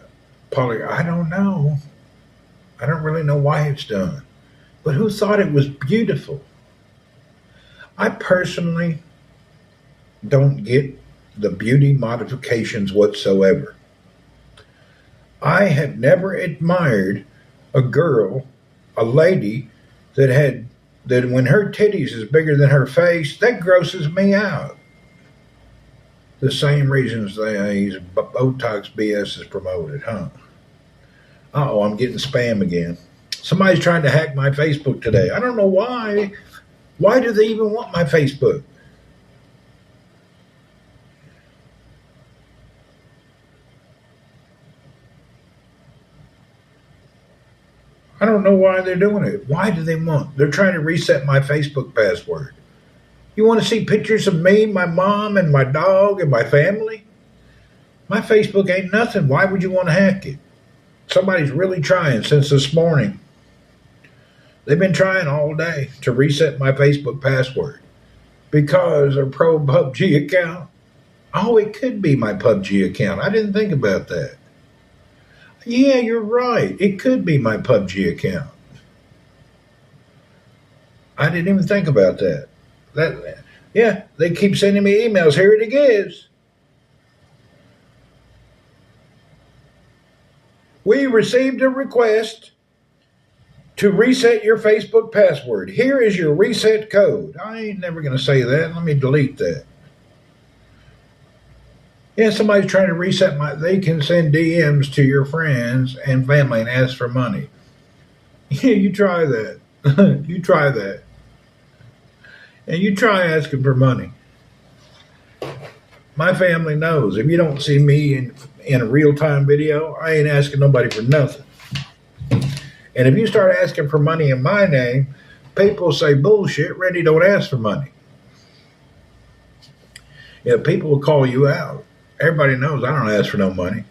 poly? I don't know. I don't really know why it's done. But who thought it was beautiful? I personally don't get the beauty modifications whatsoever. I have never admired a girl, a lady, that when her titties is bigger than her face, that grosses me out. The same reasons these Botox BS is promoted, huh? Uh-oh, I'm getting spam again. Somebody's trying to hack my Facebook today. I don't know why. Why do they even want my Facebook? I don't know why they're doing it. Why do they want? They're trying to reset my Facebook password. You want to see pictures of me, my mom, and my dog, and my family? My Facebook ain't nothing. Why would you want to hack it? Somebody's really trying since this morning. They've been trying all day to reset my Facebook password because they're pro PUBG account. Oh, it could be my PUBG account. I didn't think about that. Yeah, you're right. It could be my PUBG account. I didn't even think about that. That, yeah, they keep sending me emails. Here it is. We received a request to reset your Facebook password. Here is your reset code. I ain't never going to say that. Let me delete that. Yeah, somebody's trying to reset my. They can send DMs to your friends and family and ask for money. Yeah, you try that. You try that. And you try asking for money. My family knows if you don't see me in a real time video, I ain't asking nobody for nothing. And if you start asking for money in my name, people say bullshit. Randy don't ask for money. Yeah, people will call you out. Everybody knows I don't ask for no money.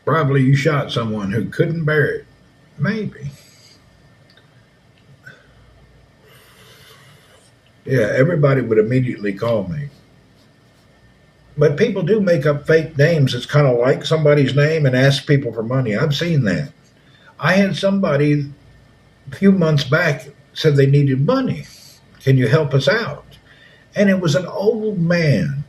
Probably you shot someone who couldn't bear it. Maybe. Yeah, everybody would immediately call me. But people do make up fake names. It's kind of like somebody's name and ask people for money. I've seen that. I had somebody a few months back said they needed money. Can you help us out? And it was an old man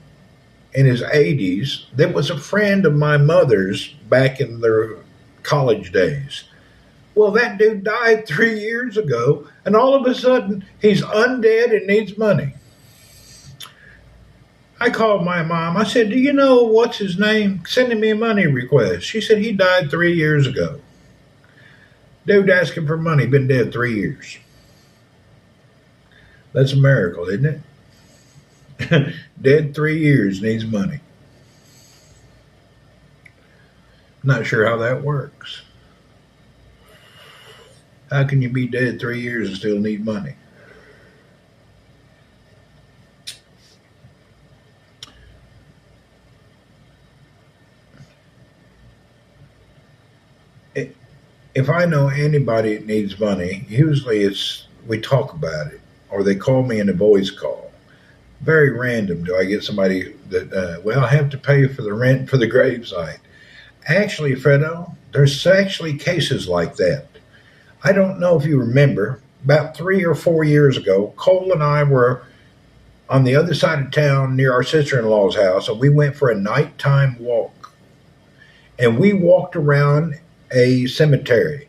in his 80s that was a friend of my mother's back in their college days. Well, that dude died 3 years ago, and all of a sudden he's undead and needs money. I called my mom. I said, do you know what's his name? Sending me a money request. She said he died 3 years ago. Dude asking for money, been dead 3 years. That's a miracle, isn't it? Dead 3 years, needs money. Not sure how that works. How can you be dead 3 years and still need money? If I know anybody that needs money, usually it's we talk about it, or they call me in a voice call. Very random. Do I get somebody that well, I have to pay for the rent for the gravesite? Actually, Fredo, there's actually cases like that. I don't know if you remember, about 3 or 4 years ago, Cole and I were on the other side of town near our sister-in-law's house, and we went for a nighttime walk. And we walked around a cemetery.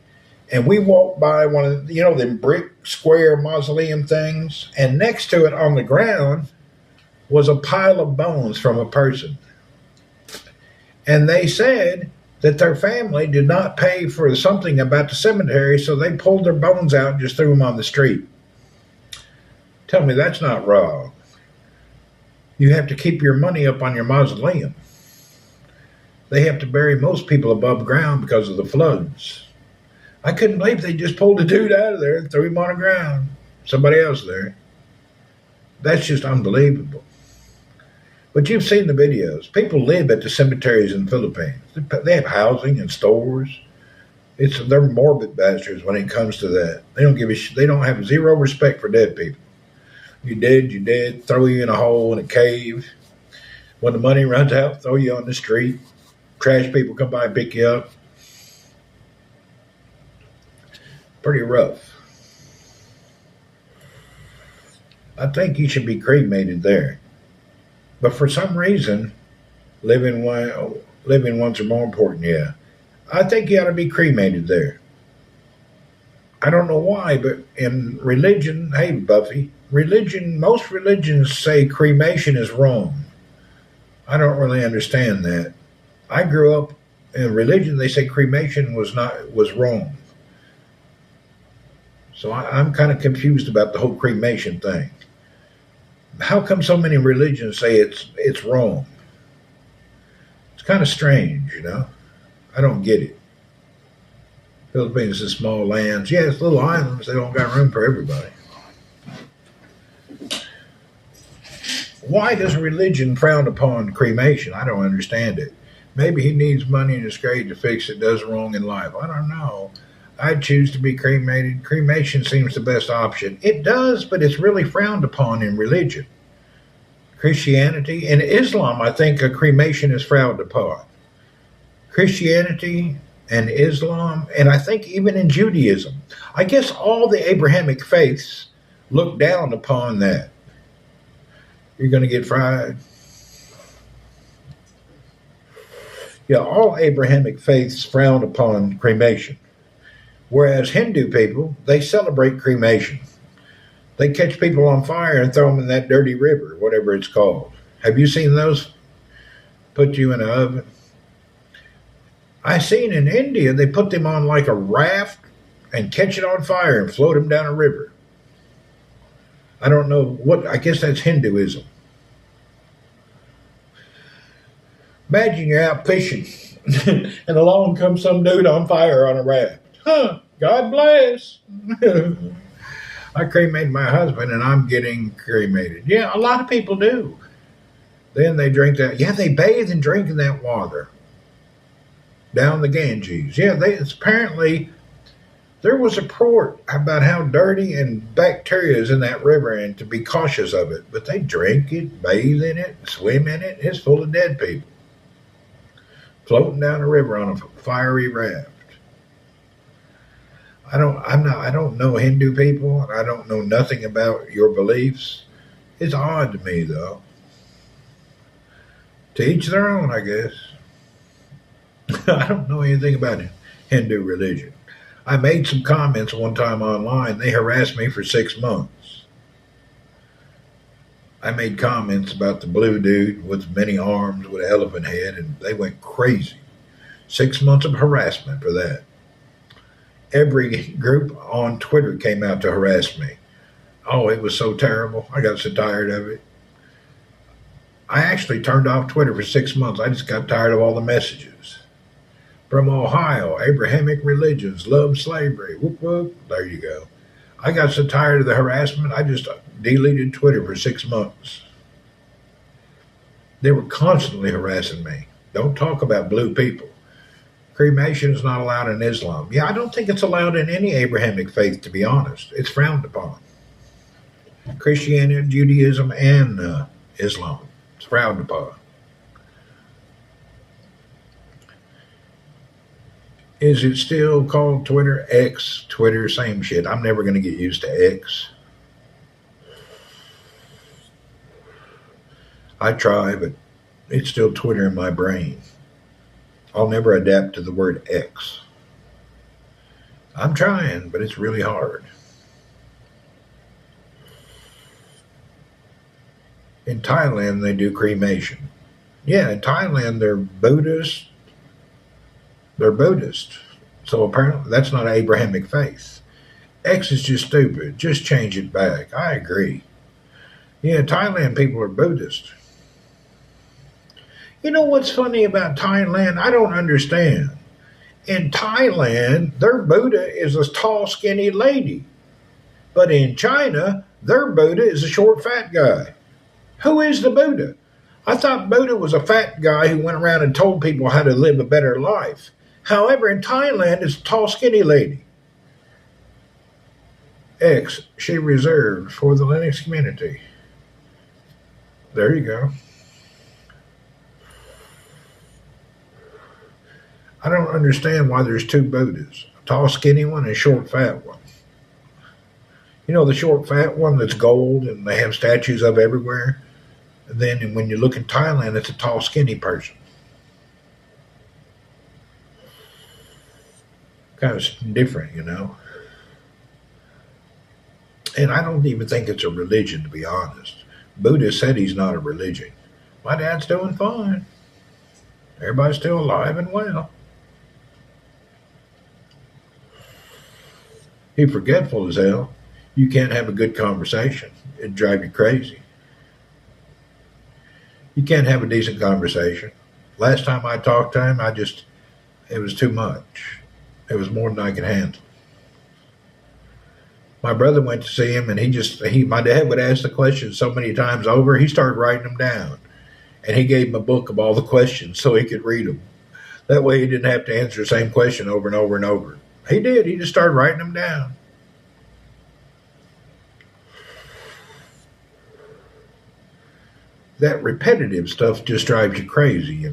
And we walked by one of the, them brick square mausoleum things, and next to it on the ground was a pile of bones from a person. And they said that their family did not pay for something about the cemetery, so they pulled their bones out and just threw them on the street. Tell me that's not wrong. You have to keep your money up on your mausoleum. They have to bury most people above ground because of the floods. I couldn't believe they just pulled the dude out of there and threw him on the ground. Somebody else there. That's just unbelievable. But you've seen the videos. People live at the cemeteries in the Philippines. They have housing and stores. They're morbid bastards when it comes to that. They don't give a shit. They don't have zero respect for dead people. You dead. Throw you in a hole in a cave. When the money runs out, throw you on the street. Trash people come by and pick you up. Pretty rough. I think you should be cremated there. But for some reason, living ones are more important, yeah. I think you ought to be cremated there. I don't know why, but in religion, hey, Buffy, most religions say cremation is wrong. I don't really understand that. I grew up in religion, they say cremation was wrong. So I'm kind of confused about the whole cremation thing. How come so many religions say it's wrong? It's kind of strange, I don't get it. Philippines is small lands. Yeah, it's little islands. They don't got room for everybody. Why does religion frown upon cremation? I don't understand it. Maybe he needs money in his grave to fix it does wrong in life. I don't know. I'd choose to be cremated. Cremation seems the best option. It does, but it's really frowned upon in religion. Christianity and Islam, I think a cremation is frowned upon. Christianity and Islam, and I think even in Judaism. I guess all the Abrahamic faiths look down upon that. You're going to get fried. Yeah, all Abrahamic faiths frown upon cremation. Whereas Hindu people, they celebrate cremation. They catch people on fire and throw them in that dirty river, whatever it's called. Have you seen those? Put you in an oven. I seen in India, they put them on like a raft and catch it on fire and float them down a river. I don't know what, I guess that's Hinduism. Imagine you're out fishing and along comes some dude on fire on a raft. Huh, God bless. I cremated my husband and I'm getting cremated. Yeah, a lot of people do. Then they drink that. Yeah, they bathe and drink in that water down the Ganges. Yeah, it's apparently there was a report about how dirty and bacteria is in that river and to be cautious of it. But they drink it, bathe in it, swim in it. It's full of dead people floating down a river on a fiery raft. I don't know Hindu people, and I don't know nothing about your beliefs. It's odd to me, though. To each their own, I guess. I don't know anything about Hindu religion. I made some comments one time online. They harassed me for 6 months. I made comments about the blue dude with many arms with an elephant head, and they went crazy. 6 months of harassment for that. Every group on Twitter came out to harass me. Oh, it was so terrible. I got so tired of it. I actually turned off Twitter for 6 months. I just got tired of all the messages. From Ohio, Abrahamic religions, love slavery. Whoop, whoop. There you go. I got so tired of the harassment, I just deleted Twitter for 6 months. They were constantly harassing me. Don't talk about blue people. Cremation is not allowed in Islam. Yeah, I don't think it's allowed in any Abrahamic faith, to be honest. It's frowned upon. Christianity, Judaism, and Islam. It's frowned upon. Is it still called Twitter? X, Twitter, same shit. I'm never going to get used to X. I try, but it's still Twitter in my brain. I'll never adapt to the word X. I'm trying, but it's really hard. In Thailand, they do cremation. Yeah, in Thailand, they're Buddhist. They're Buddhist. So apparently that's not Abrahamic faith. X is just stupid. Just change it back. I agree. Yeah, Thailand people are Buddhist. You know what's funny about Thailand? I don't understand. In Thailand, their Buddha is a tall, skinny lady. But in China, their Buddha is a short, fat guy. Who is the Buddha? I thought Buddha was a fat guy who went around and told people how to live a better life. However, in Thailand, it's a tall, skinny lady. X, she reserved for the Linux community. There you go. I don't understand why there's two Buddhas, a tall, skinny one and a short, fat one. You know the short, fat one that's gold and they have statues of everywhere? And then when you look in Thailand, it's a tall, skinny person. Kind of different, you know. And I don't even think it's a religion, to be honest. Buddha said he's not a religion. My dad's doing fine. Everybody's still alive and well. He's forgetful as hell. You can't have a good conversation. It'd drive you crazy. You can't have a decent conversation. Last time I talked to him, it was too much. It was more than I could handle. My brother went to see him, and my dad would ask the questions so many times over, he started writing them down. And he gave him a book of all the questions so he could read them. That way he didn't have to answer the same question over and over and over. He did. He just started writing them down. That repetitive stuff just drives you crazy,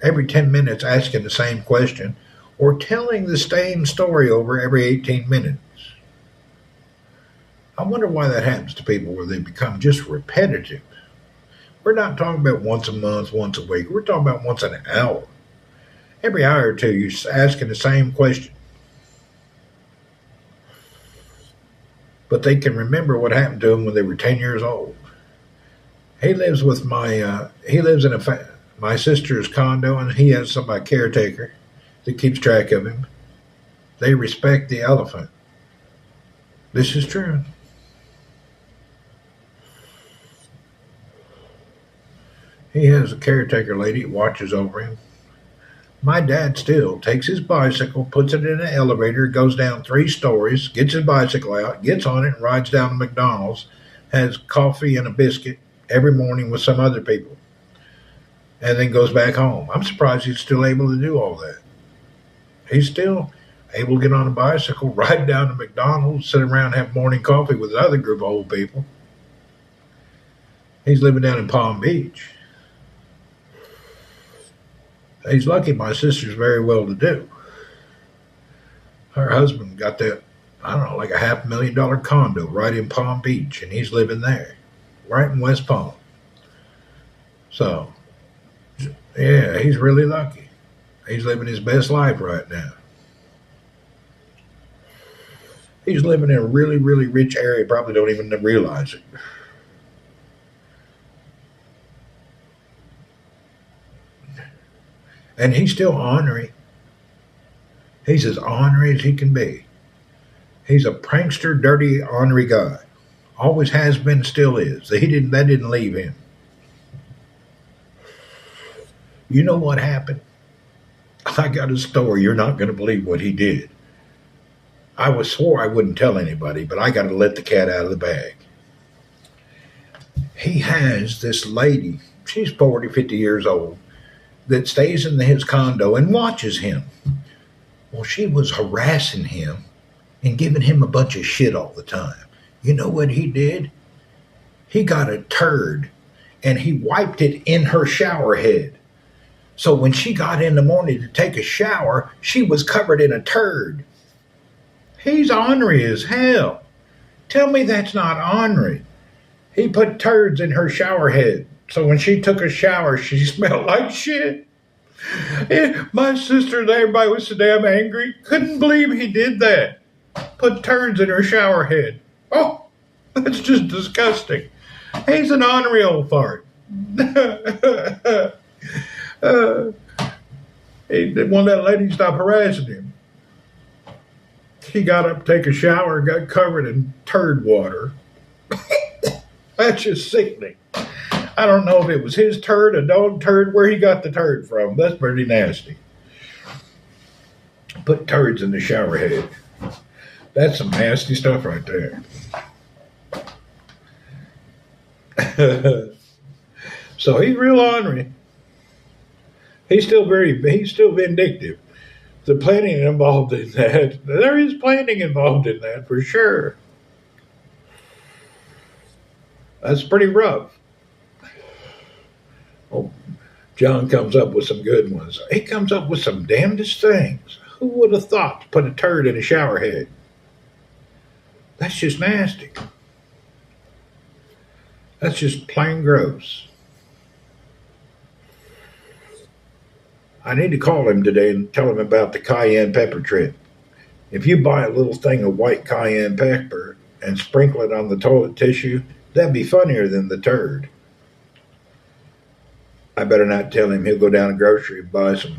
Every 10 minutes asking the same question or telling the same story over every 18 minutes. I wonder why that happens to people where they become just repetitive. We're not talking about once a month, once a week. We're talking about once an hour. Every hour or two, you're asking the same question. But they can remember what happened to them when they were 10 years old. He lives with he lives in my sister's condo, and he has a caretaker that keeps track of him. They respect the elephant. This is true. He has a caretaker lady that watches over him. My dad still takes his bicycle, puts it in an elevator, goes down 3 stories, gets his bicycle out, gets on it, and rides down to McDonald's, has coffee and a biscuit every morning with some other people, and then goes back home. I'm surprised he's still able to do all that. He's still able to get on a bicycle, ride down to McDonald's, sit around and have morning coffee with another group of old people. He's living down in Palm Beach. He's lucky my sister's very well to do. Her husband got that, I don't know, like a $500,000 condo right in Palm Beach, and he's living there, right in West Palm. So, yeah, he's really lucky. He's living his best life right now. He's living in a really, really rich area, probably don't even realize it. And he's still ornery. He's as ornery as he can be. He's a prankster, dirty, ornery guy. Always has been, still is. That didn't leave him. You know what happened? I got a story. You're not going to believe what he did. I swore I wouldn't tell anybody, but I got to let the cat out of the bag. He has this lady. She's 40, 50 years old. That stays in his condo and watches him. Well, she was harassing him and giving him a bunch of shit all the time. You know what he did? He got a turd and he wiped it in her shower head. So when she got in the morning to take a shower, she was covered in a turd. He's ornery as hell. Tell me that's not ornery. He put turds in her shower head. So when she took a shower, she smelled like shit. Yeah, my sister and everybody was so damn angry. Couldn't believe he did that. Put turds in her shower head. Oh, that's just disgusting. He's an ornery old fart. He didn't want that lady to stop harassing him. He got up to take a shower and got covered in turd water. That's just sickening. I don't know if it was his turd, a dog turd, where he got the turd from. That's pretty nasty. Put turds in the shower head. That's some nasty stuff right there. So he's real ornery. He's still vindictive. The planning involved in that. There is planning involved in that for sure. That's pretty rough. Oh, John comes up with some good ones. He comes up with some damnedest things. Who would have thought to put a turd in a shower head? That's just nasty. That's just plain gross. I need to call him today and tell him about the cayenne pepper trick. If you buy a little thing of white cayenne pepper and sprinkle it on the toilet tissue, that'd be funnier than the turd. I better not tell him. He'll go down to the grocery and buy some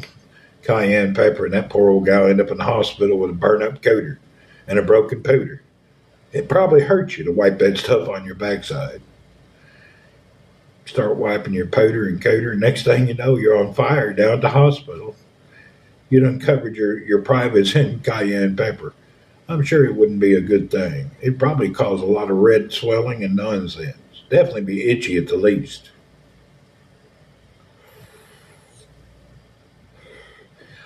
cayenne pepper, and that poor old guy will end up in the hospital with a burn-up cooter and a broken pooter. It probably hurts you to wipe that stuff on your backside. Start wiping your pooter and cooter, and next thing you know, you're on fire down at the hospital. You done covered your privates in cayenne pepper. I'm sure it wouldn't be a good thing. It'd probably cause a lot of red swelling and nonsense. Definitely be itchy at the least.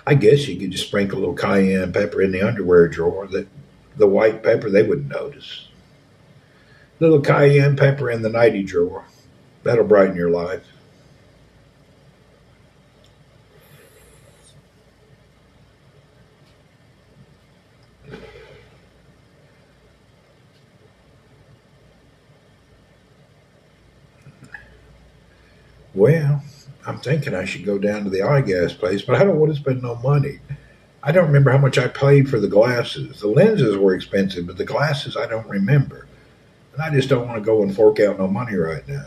I guess you could just sprinkle a little cayenne pepper in the underwear drawer. That the white pepper, they wouldn't notice. Little cayenne pepper in the nightie drawer. That'll brighten your life. Well, I'm thinking I should go down to the eye gas place, but I don't want to spend no money. I don't remember how much I paid for the glasses. The lenses were expensive, but the glasses I don't remember. And I just don't want to go and fork out no money right now.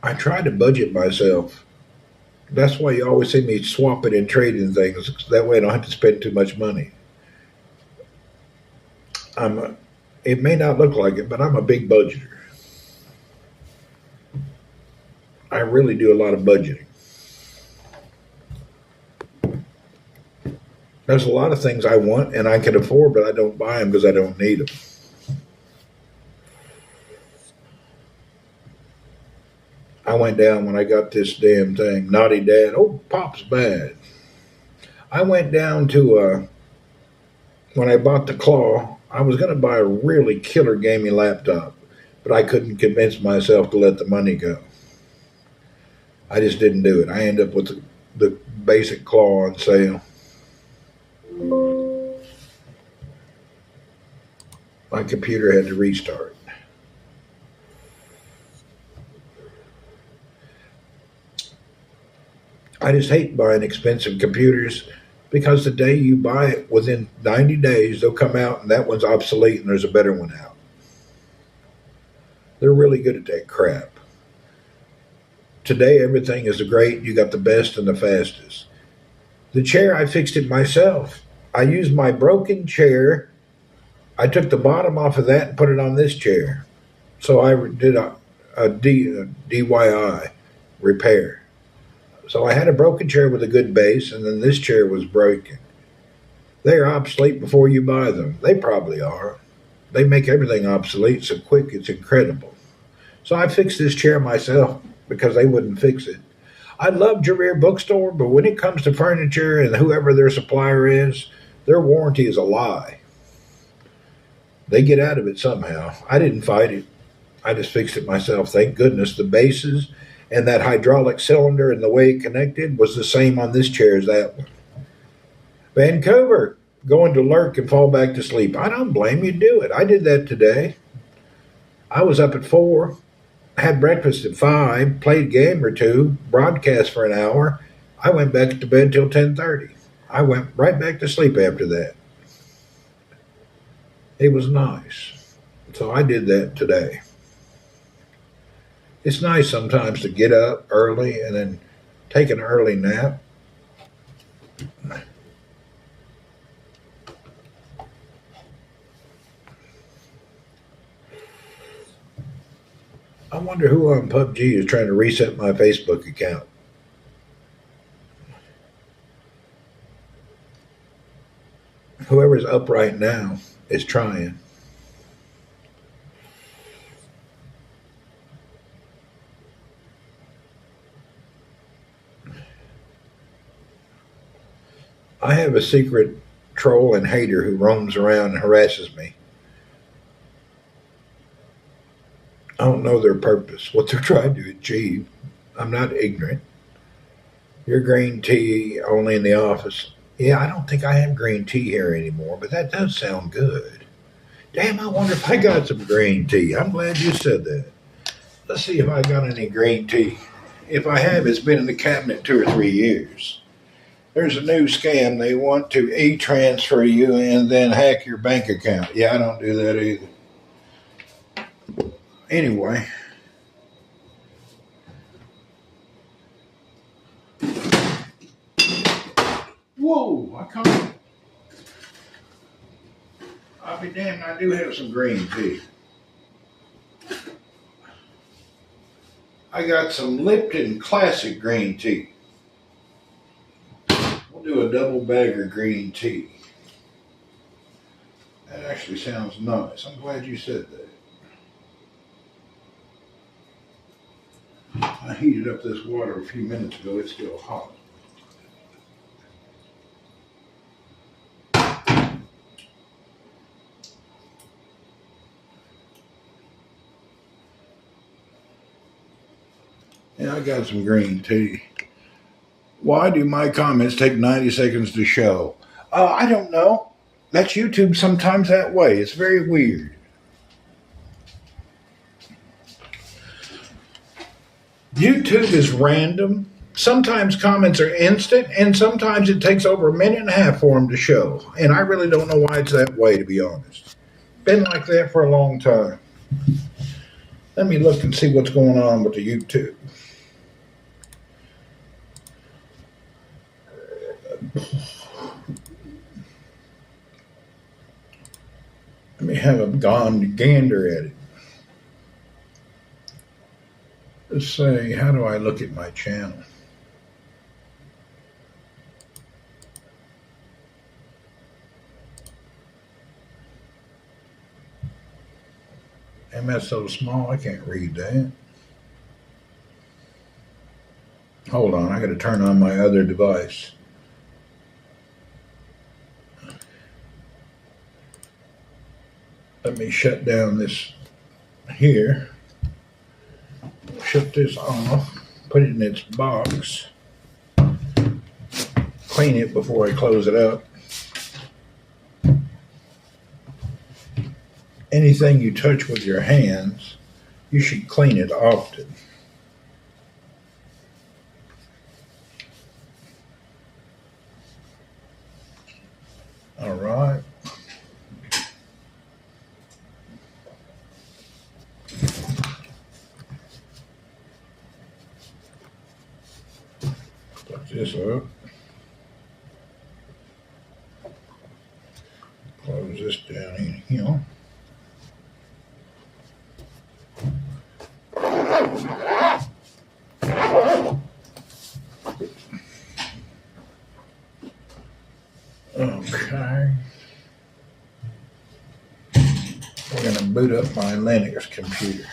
I try to budget myself. That's why you always see me swapping and trading things. That way I don't have to spend too much money. It may not look like it, but I'm a big budgeter. I really do a lot of budgeting. There's a lot of things I want and I can afford, but I don't buy them because I don't need them. I went down when I got this damn thing. Naughty Dad. Oh, Pop's bad. I went down to when I bought the Claw. I was going to buy a really killer gaming laptop, but I couldn't convince myself to let the money go. I just didn't do it. I ended up with the basic Claw on sale. My computer had to restart. I just hate buying expensive computers because the day you buy it, within 90 days, they'll come out and that one's obsolete and there's a better one out. They're really good at that crap. Today, everything is great. You got the best and the fastest. The chair, I fixed it myself. I used my broken chair. I took the bottom off of that and put it on this chair. So I did a DIY repair. So I had a broken chair with a good base, and then this chair was broken. They're obsolete before you buy them. They probably are. They make everything obsolete so quick, it's incredible. So I fixed this chair myself because they wouldn't fix it. I love Jarier Bookstore, but when it comes to furniture and whoever their supplier is, their warranty is a lie. They get out of it somehow. I didn't fight it. I just fixed it myself. Thank goodness the bases and that hydraulic cylinder and the way it connected was the same on this chair as that one. Vancouver, going to lurk and fall back to sleep. I don't blame you. Do it. I did that today. I was up at 4, had breakfast at 5, played a game or two, broadcast for an hour. I went back to bed till 10:30. I went right back to sleep after that. It was nice. So I did that today. It's nice sometimes to get up early and then take an early nap. I wonder who on PUBG is trying to reset my Facebook account. Whoever's up right now is trying. I have a secret troll and hater who roams around and harasses me. I don't know their purpose, what they're trying to achieve. I'm not ignorant. Your green tea only in the office. Yeah, I don't think I have green tea here anymore, but that does sound good. Damn, I wonder if I got some green tea. I'm glad you said that. Let's see if I got any green tea. If I have, it's been in the cabinet 2 or 3 years. There's a new scam. They want to e-transfer you and then hack your bank account. Yeah, I don't do that either. Anyway, whoa! I can't. I'll be damned. I do have some green tea. I got some Lipton Classic green tea. We'll do a double bagger green tea. That actually sounds nice. I'm glad you said that. I heated up this water a few minutes ago. It's still hot. And I got some green tea. Why do my comments take 90 seconds to show? I don't know. That's YouTube sometimes that way. It's very weird. YouTube is random. Sometimes comments are instant, and sometimes it takes over a minute and a half for them to show. And I really don't know why it's that way, to be honest. Been like that for a long time. Let me look and see what's going on with the YouTube. Let me have a gander at it. Let's say, how do I look at my channel? Am I so small I can't read that? Hold on, I got to turn on my other device. Let me shut down this here. Shut this off. Put it in its box. Clean it before I close it up. Anything you touch with your hands, you should clean it often. All right. Put this up. Close this down in here. Okay. We're going to boot up my Linux computer.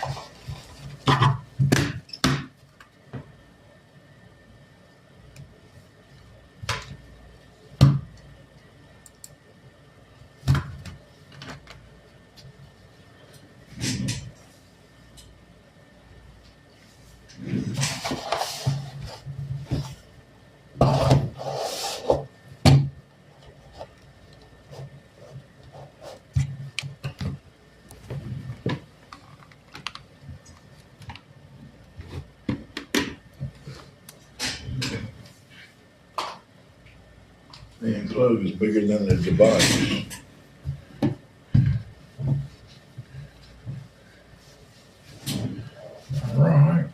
The enclosure is bigger than the device. All right.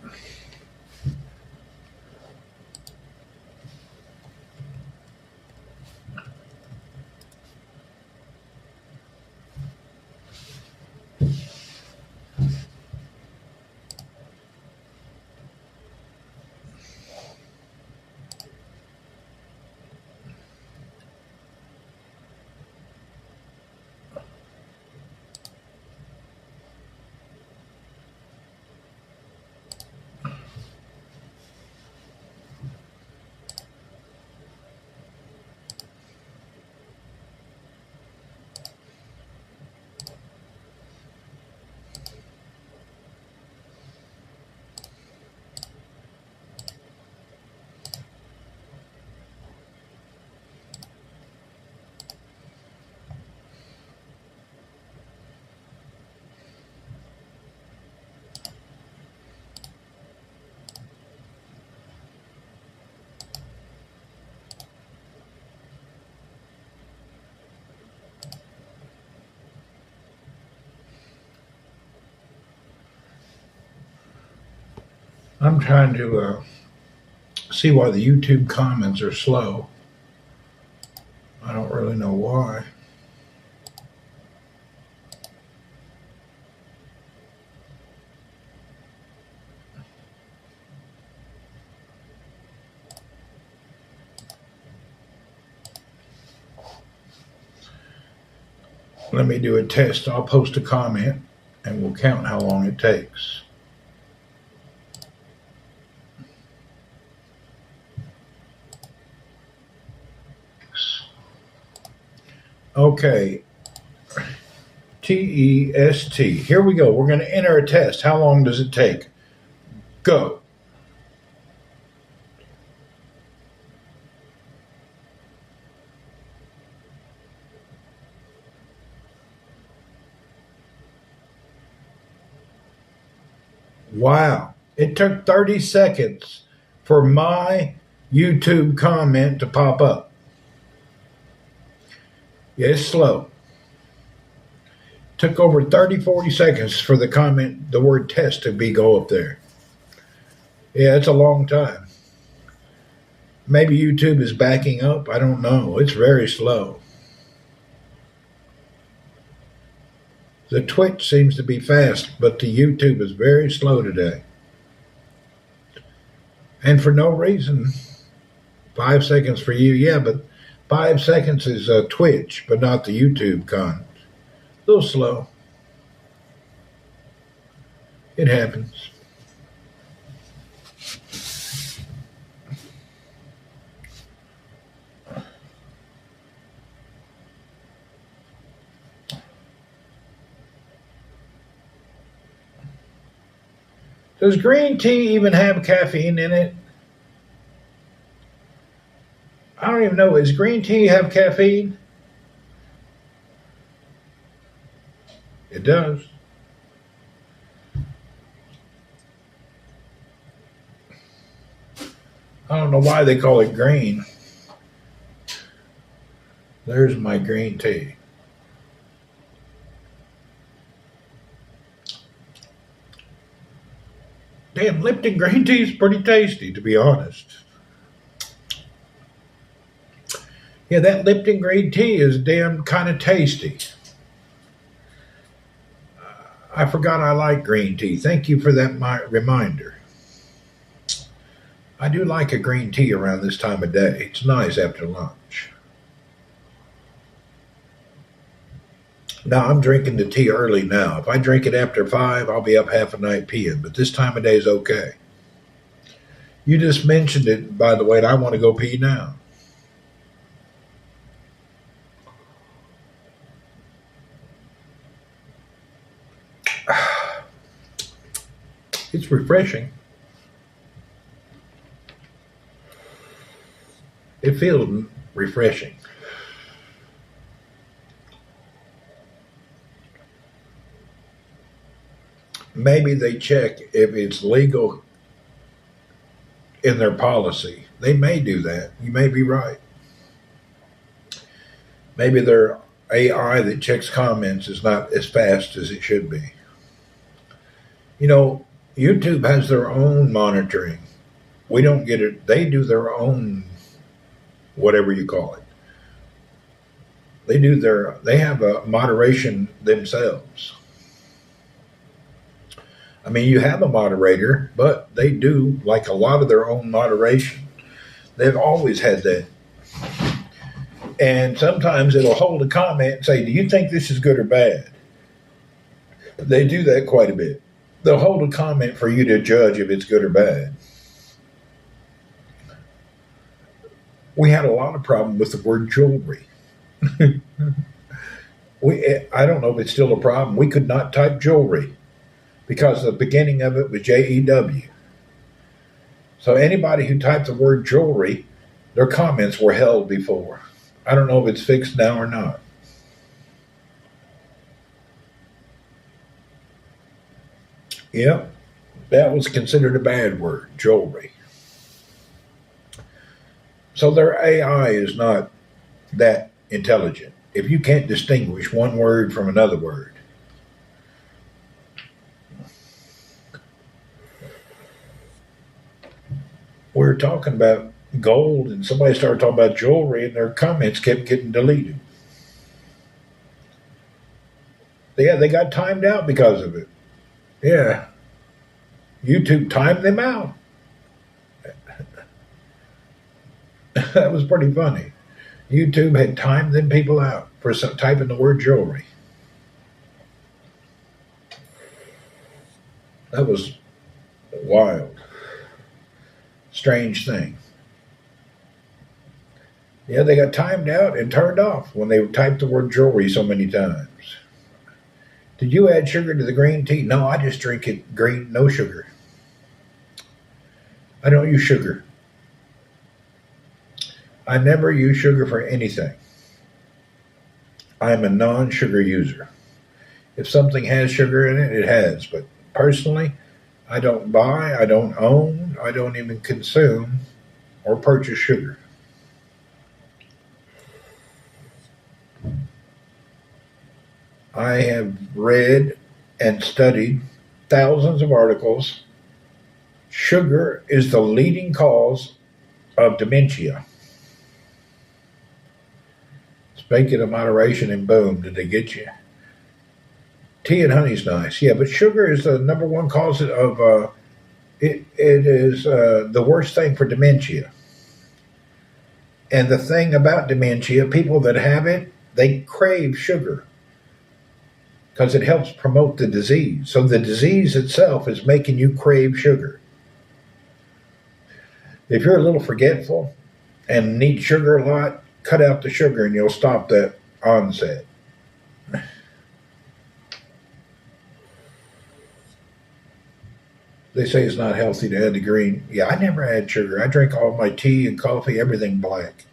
I'm trying to see why the YouTube comments are slow. I don't really know why. Let me do a test. I'll post a comment and we'll count how long it takes. Okay, test. Here we go. We're going to enter a test. How long does it take? Go. Wow. It took 30 seconds for my YouTube comment to pop up. Yeah, it's slow. Took over 30, 40 seconds for the comment, the word test to be go up there. Yeah, it's a long time. Maybe YouTube is backing up. I don't know. It's very slow. The Twitch seems to be fast, but the YouTube is very slow today. And for no reason. 5 seconds for you, yeah, but 5 seconds is Twitch, but not the YouTube con. A little slow. It happens. Does green tea even have caffeine in it? I don't even know. Does green tea have caffeine? It does. I don't know why they call it green. There's my green tea. Damn, Lipton green tea is pretty tasty, to be honest. Yeah, that Lipton green tea is damn kind of tasty. I forgot I like green tea. Thank you for that reminder. I do like a green tea around this time of day. It's nice after lunch. Now, I'm drinking the tea early now. If I drink it after 5, I'll be up half a night peeing, but this time of day is okay. You just mentioned it, by the way, and I want to go pee now. It's refreshing. It feels refreshing. Maybe they check if it's legal in their policy. They may do that. You may be right. Maybe their AI that checks comments is not as fast as it should be. You know, YouTube has their own monitoring. We don't get it. They do their own, whatever you call it. They have a moderation themselves. I mean, you have a moderator, but they do like a lot of their own moderation. They've always had that. And sometimes it'll hold a comment and say, do you think this is good or bad? They do that quite a bit. They'll hold a comment for you to judge if it's good or bad. We had a lot of problem with the word jewelry. I don't know if it's still a problem. We could not type jewelry because the beginning of it was JEW. So anybody who typed the word jewelry, their comments were held before. I don't know if it's fixed now or not. Yep, that was considered a bad word, jewelry. So their AI is not that intelligent. If you can't distinguish one word from another word, we were talking about gold and somebody started talking about jewelry and their comments kept getting deleted. Yeah, they got timed out because of it. Yeah. YouTube timed them out. That was pretty funny. YouTube had timed them people out for typing the word jewelry. That was wild. Strange thing. Yeah, they got timed out and turned off when they typed the word jewelry so many times. Did you add sugar to the green tea? No, I just drink it green, no sugar. I don't use sugar. I never use sugar for anything. I'm a non sugar user. If something has sugar in it, it has. But personally, I don't buy, I don't own, I don't even consume or purchase sugar. I have read and studied thousands of articles. Sugar is the leading cause of dementia. Speaking of moderation and boom, did they get you? Tea and honey's nice, yeah, but sugar is the number one cause of it is the worst thing for dementia. And the thing about dementia, people that have it, they crave sugar because it helps promote the disease. So the disease itself is making you crave sugar. If you're a little forgetful and need sugar a lot, cut out the sugar and you'll stop that onset. They say it's not healthy to add the green. Yeah, I never add sugar. I drink all my tea and coffee, everything black.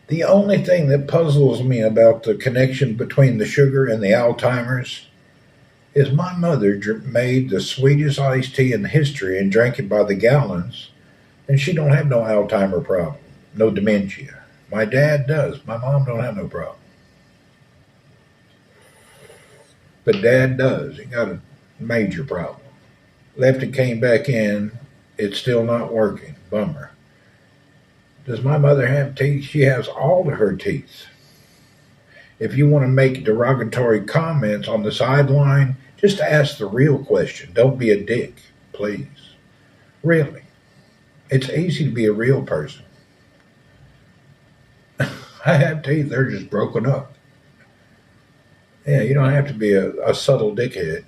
The only thing that puzzles me about the connection between the sugar and the Alzheimer's is my mother made the sweetest iced tea in history and drank it by the gallons, and she don't have no Alzheimer problem, no dementia. My dad does. My mom don't have no problem. But dad does. He got a major problem. Left and came back in. It's still not working. Bummer. Does my mother have teeth? She has all of her teeth. If you want to make derogatory comments on the sideline, just ask the real question. Don't be a dick, please. Really. It's easy to be a real person. I have teeth, they're just broken up. Yeah, you don't have to be a subtle dickhead.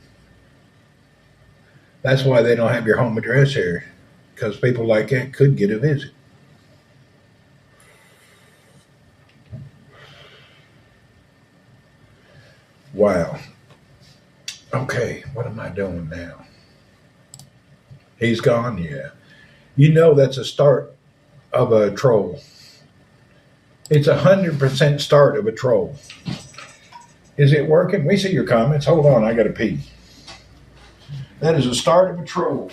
That's why they don't have your home address here, because people like that could get a visit. Wow. Okay, what am I doing now? He's gone? Yeah. You know that's a start of a troll. It's 100% start of a troll. Is it working? We see your comments. Hold on, I gotta pee. That is a start of a troll.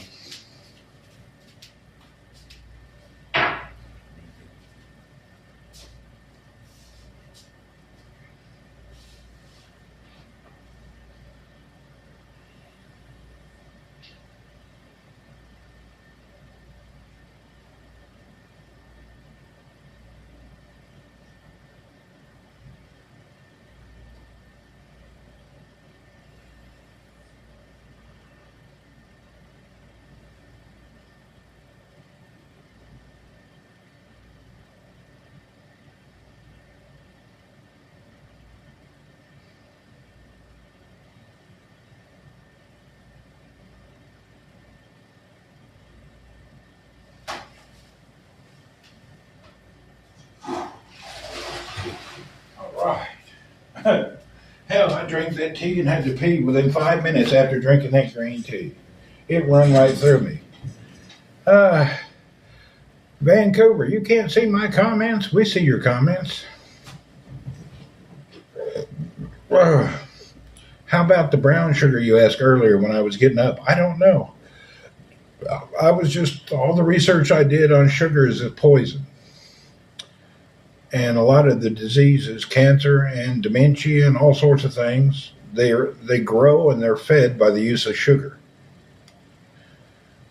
All right. Hell, I drank that tea and had to pee within 5 minutes after drinking that green tea. It run right through me. Uh, Vancouver, you can't see my comments? We see your comments. How about the brown sugar you asked earlier when I was getting up? I don't know. I was just, all the research I did on sugar is a poison. And a lot of the diseases, cancer and dementia and all sorts of things, they grow and they're fed by the use of sugar,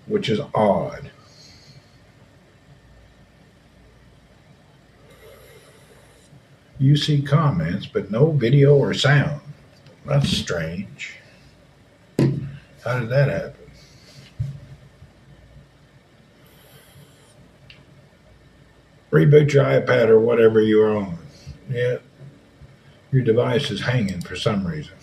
which is odd. You see comments, but no video or sound. That's strange. How did that happen? Reboot your iPad or whatever you're on. Yeah, your device is hanging for some reason.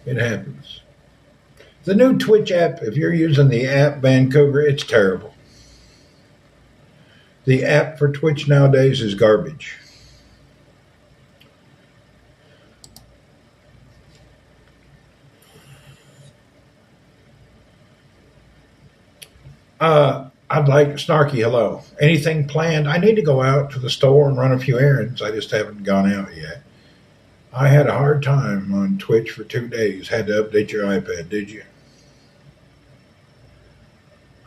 It happens. The new Twitch app, if you're using the app Vancouver, it's terrible. The app for Twitch nowadays is garbage. I'd like snarky hello. Anything planned? I need to go out to the store and run a few errands. I just haven't gone out yet. I had a hard time on Twitch for 2 days. Had to update your iPad, did you?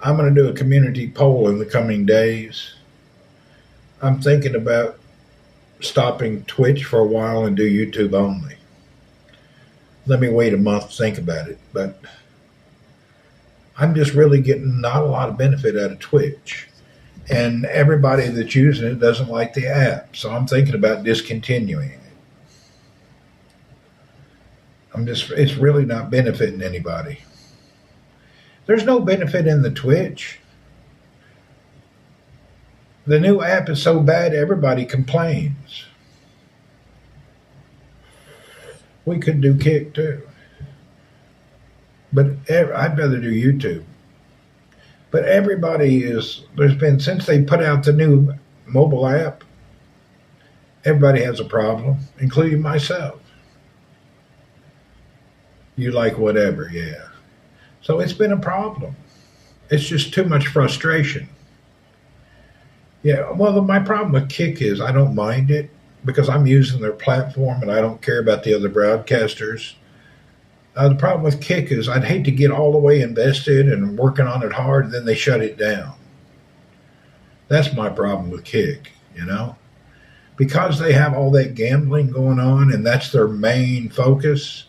I'm going to do a community poll in the coming days. I'm thinking about stopping Twitch for a while and do YouTube only. Let me wait a month to think about it, but I'm just really getting not a lot of benefit out of Twitch. And everybody that's using it doesn't like the app, so I'm thinking about discontinuing it. It's really not benefiting anybody. There's no benefit in the Twitch. The new app is so bad, everybody complains. We could do Kick too. But I'd rather do YouTube. But since they put out the new mobile app, everybody has a problem, including myself. You like whatever, yeah. So it's been a problem. It's just too much frustration. Yeah, well, my problem with Kick is I don't mind it because I'm using their platform and I don't care about the other broadcasters. The problem with Kick is I'd hate to get all the way invested and working on it hard and then they shut it down. That's my problem with Kick, Because they have all that gambling going on and that's their main focus,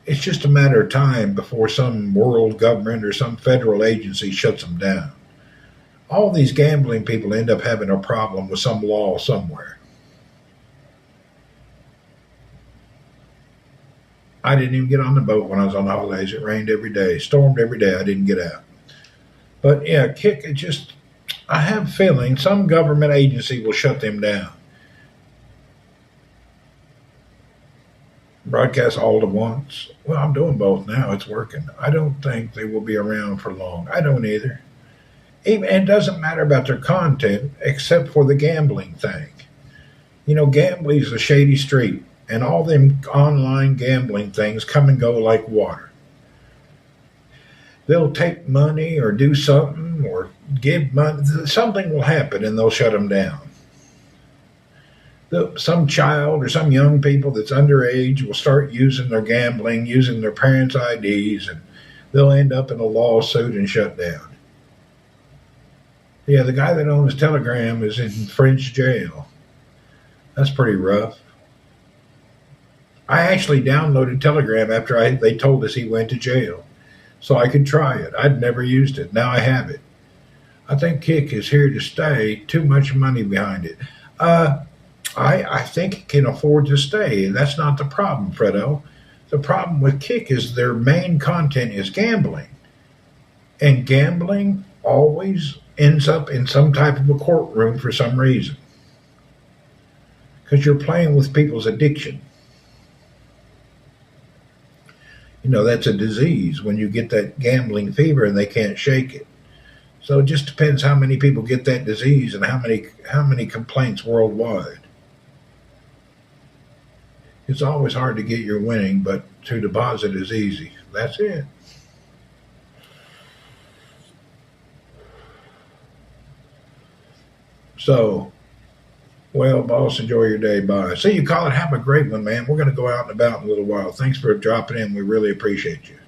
it's just a matter of time before some world government or some federal agency shuts them down. All these gambling people end up having a problem with some law somewhere. I didn't even get on the boat when I was on the holidays. It rained every day, stormed every day. I didn't get out. But yeah, Kick, I have a feeling some government agency will shut them down. Broadcast all at once. Well, I'm doing both now. It's working. I don't think they will be around for long. I don't either. It doesn't matter about their content except for the gambling thing. Gambling is a shady street, and all them online gambling things come and go like water. They'll take money or do something or give money. Something will happen, and they'll shut them down. Some child or some young people that's underage will start using their gambling, using their parents' IDs, and they'll end up in a lawsuit and shut down. Yeah, the guy that owns Telegram is in French jail. That's pretty rough. I actually downloaded Telegram after they told us he went to jail, so I could try it. I'd never used it. Now I have it. I think Kick is here to stay. Too much money behind it. I think it can afford to stay. That's not the problem, Fredo. The problem with Kick is their main content is gambling. And gambling always ends up in some type of a courtroom for some reason. Because you're playing with people's addiction. That's a disease when you get that gambling fever and they can't shake it. So it just depends how many people get that disease and how many complaints worldwide. It's always hard to get your winning, but to deposit is easy. That's it. So, well, boss, enjoy your day. Bye. See you, Colin. Have a great one, man. We're going to go out and about in a little while. Thanks for dropping in. We really appreciate you.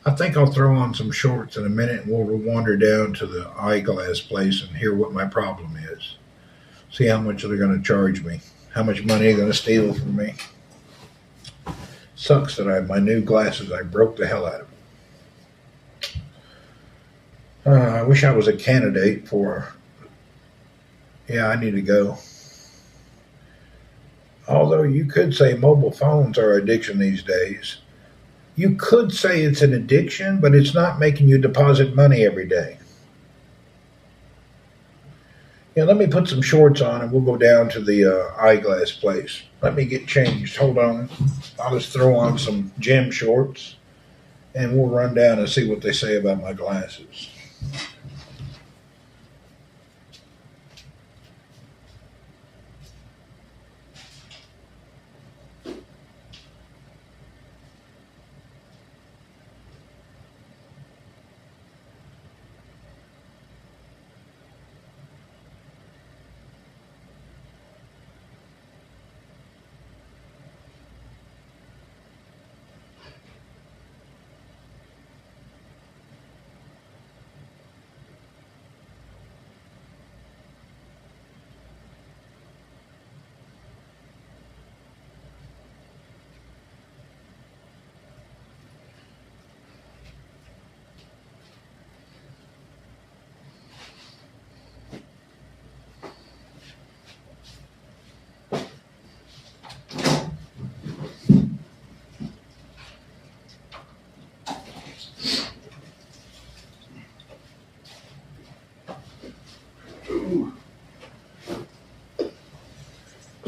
I think I'll throw on some shorts in a minute and we'll wander down to the eyeglass place and hear what my problem is. See how much they're going to charge me. How much money they're going to steal from me. Sucks that I have my new glasses. I broke the hell out of them. I wish I was a candidate for... Yeah, I need to go. Although you could say mobile phones are addiction these days. You could say it's an addiction, but it's not making you deposit money every day. Yeah, let me put some shorts on and we'll go down to the eyeglass place. Let me get changed. Hold on. I'll just throw on some gym shorts and we'll run down and see what they say about my glasses.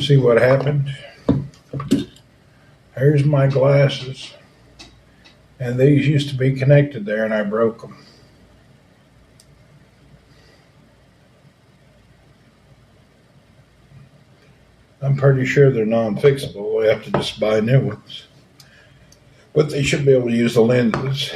See what happened? Here's my glasses. And these used to be connected there and I broke them. I'm pretty sure they're non-fixable. We have to just buy new ones. But they should be able to use the lenses.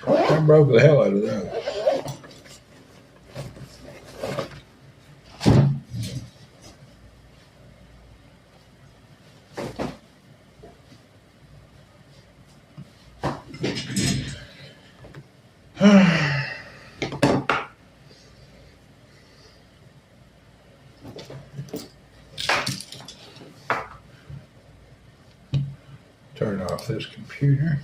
I broke the hell out of that. Turn off this computer.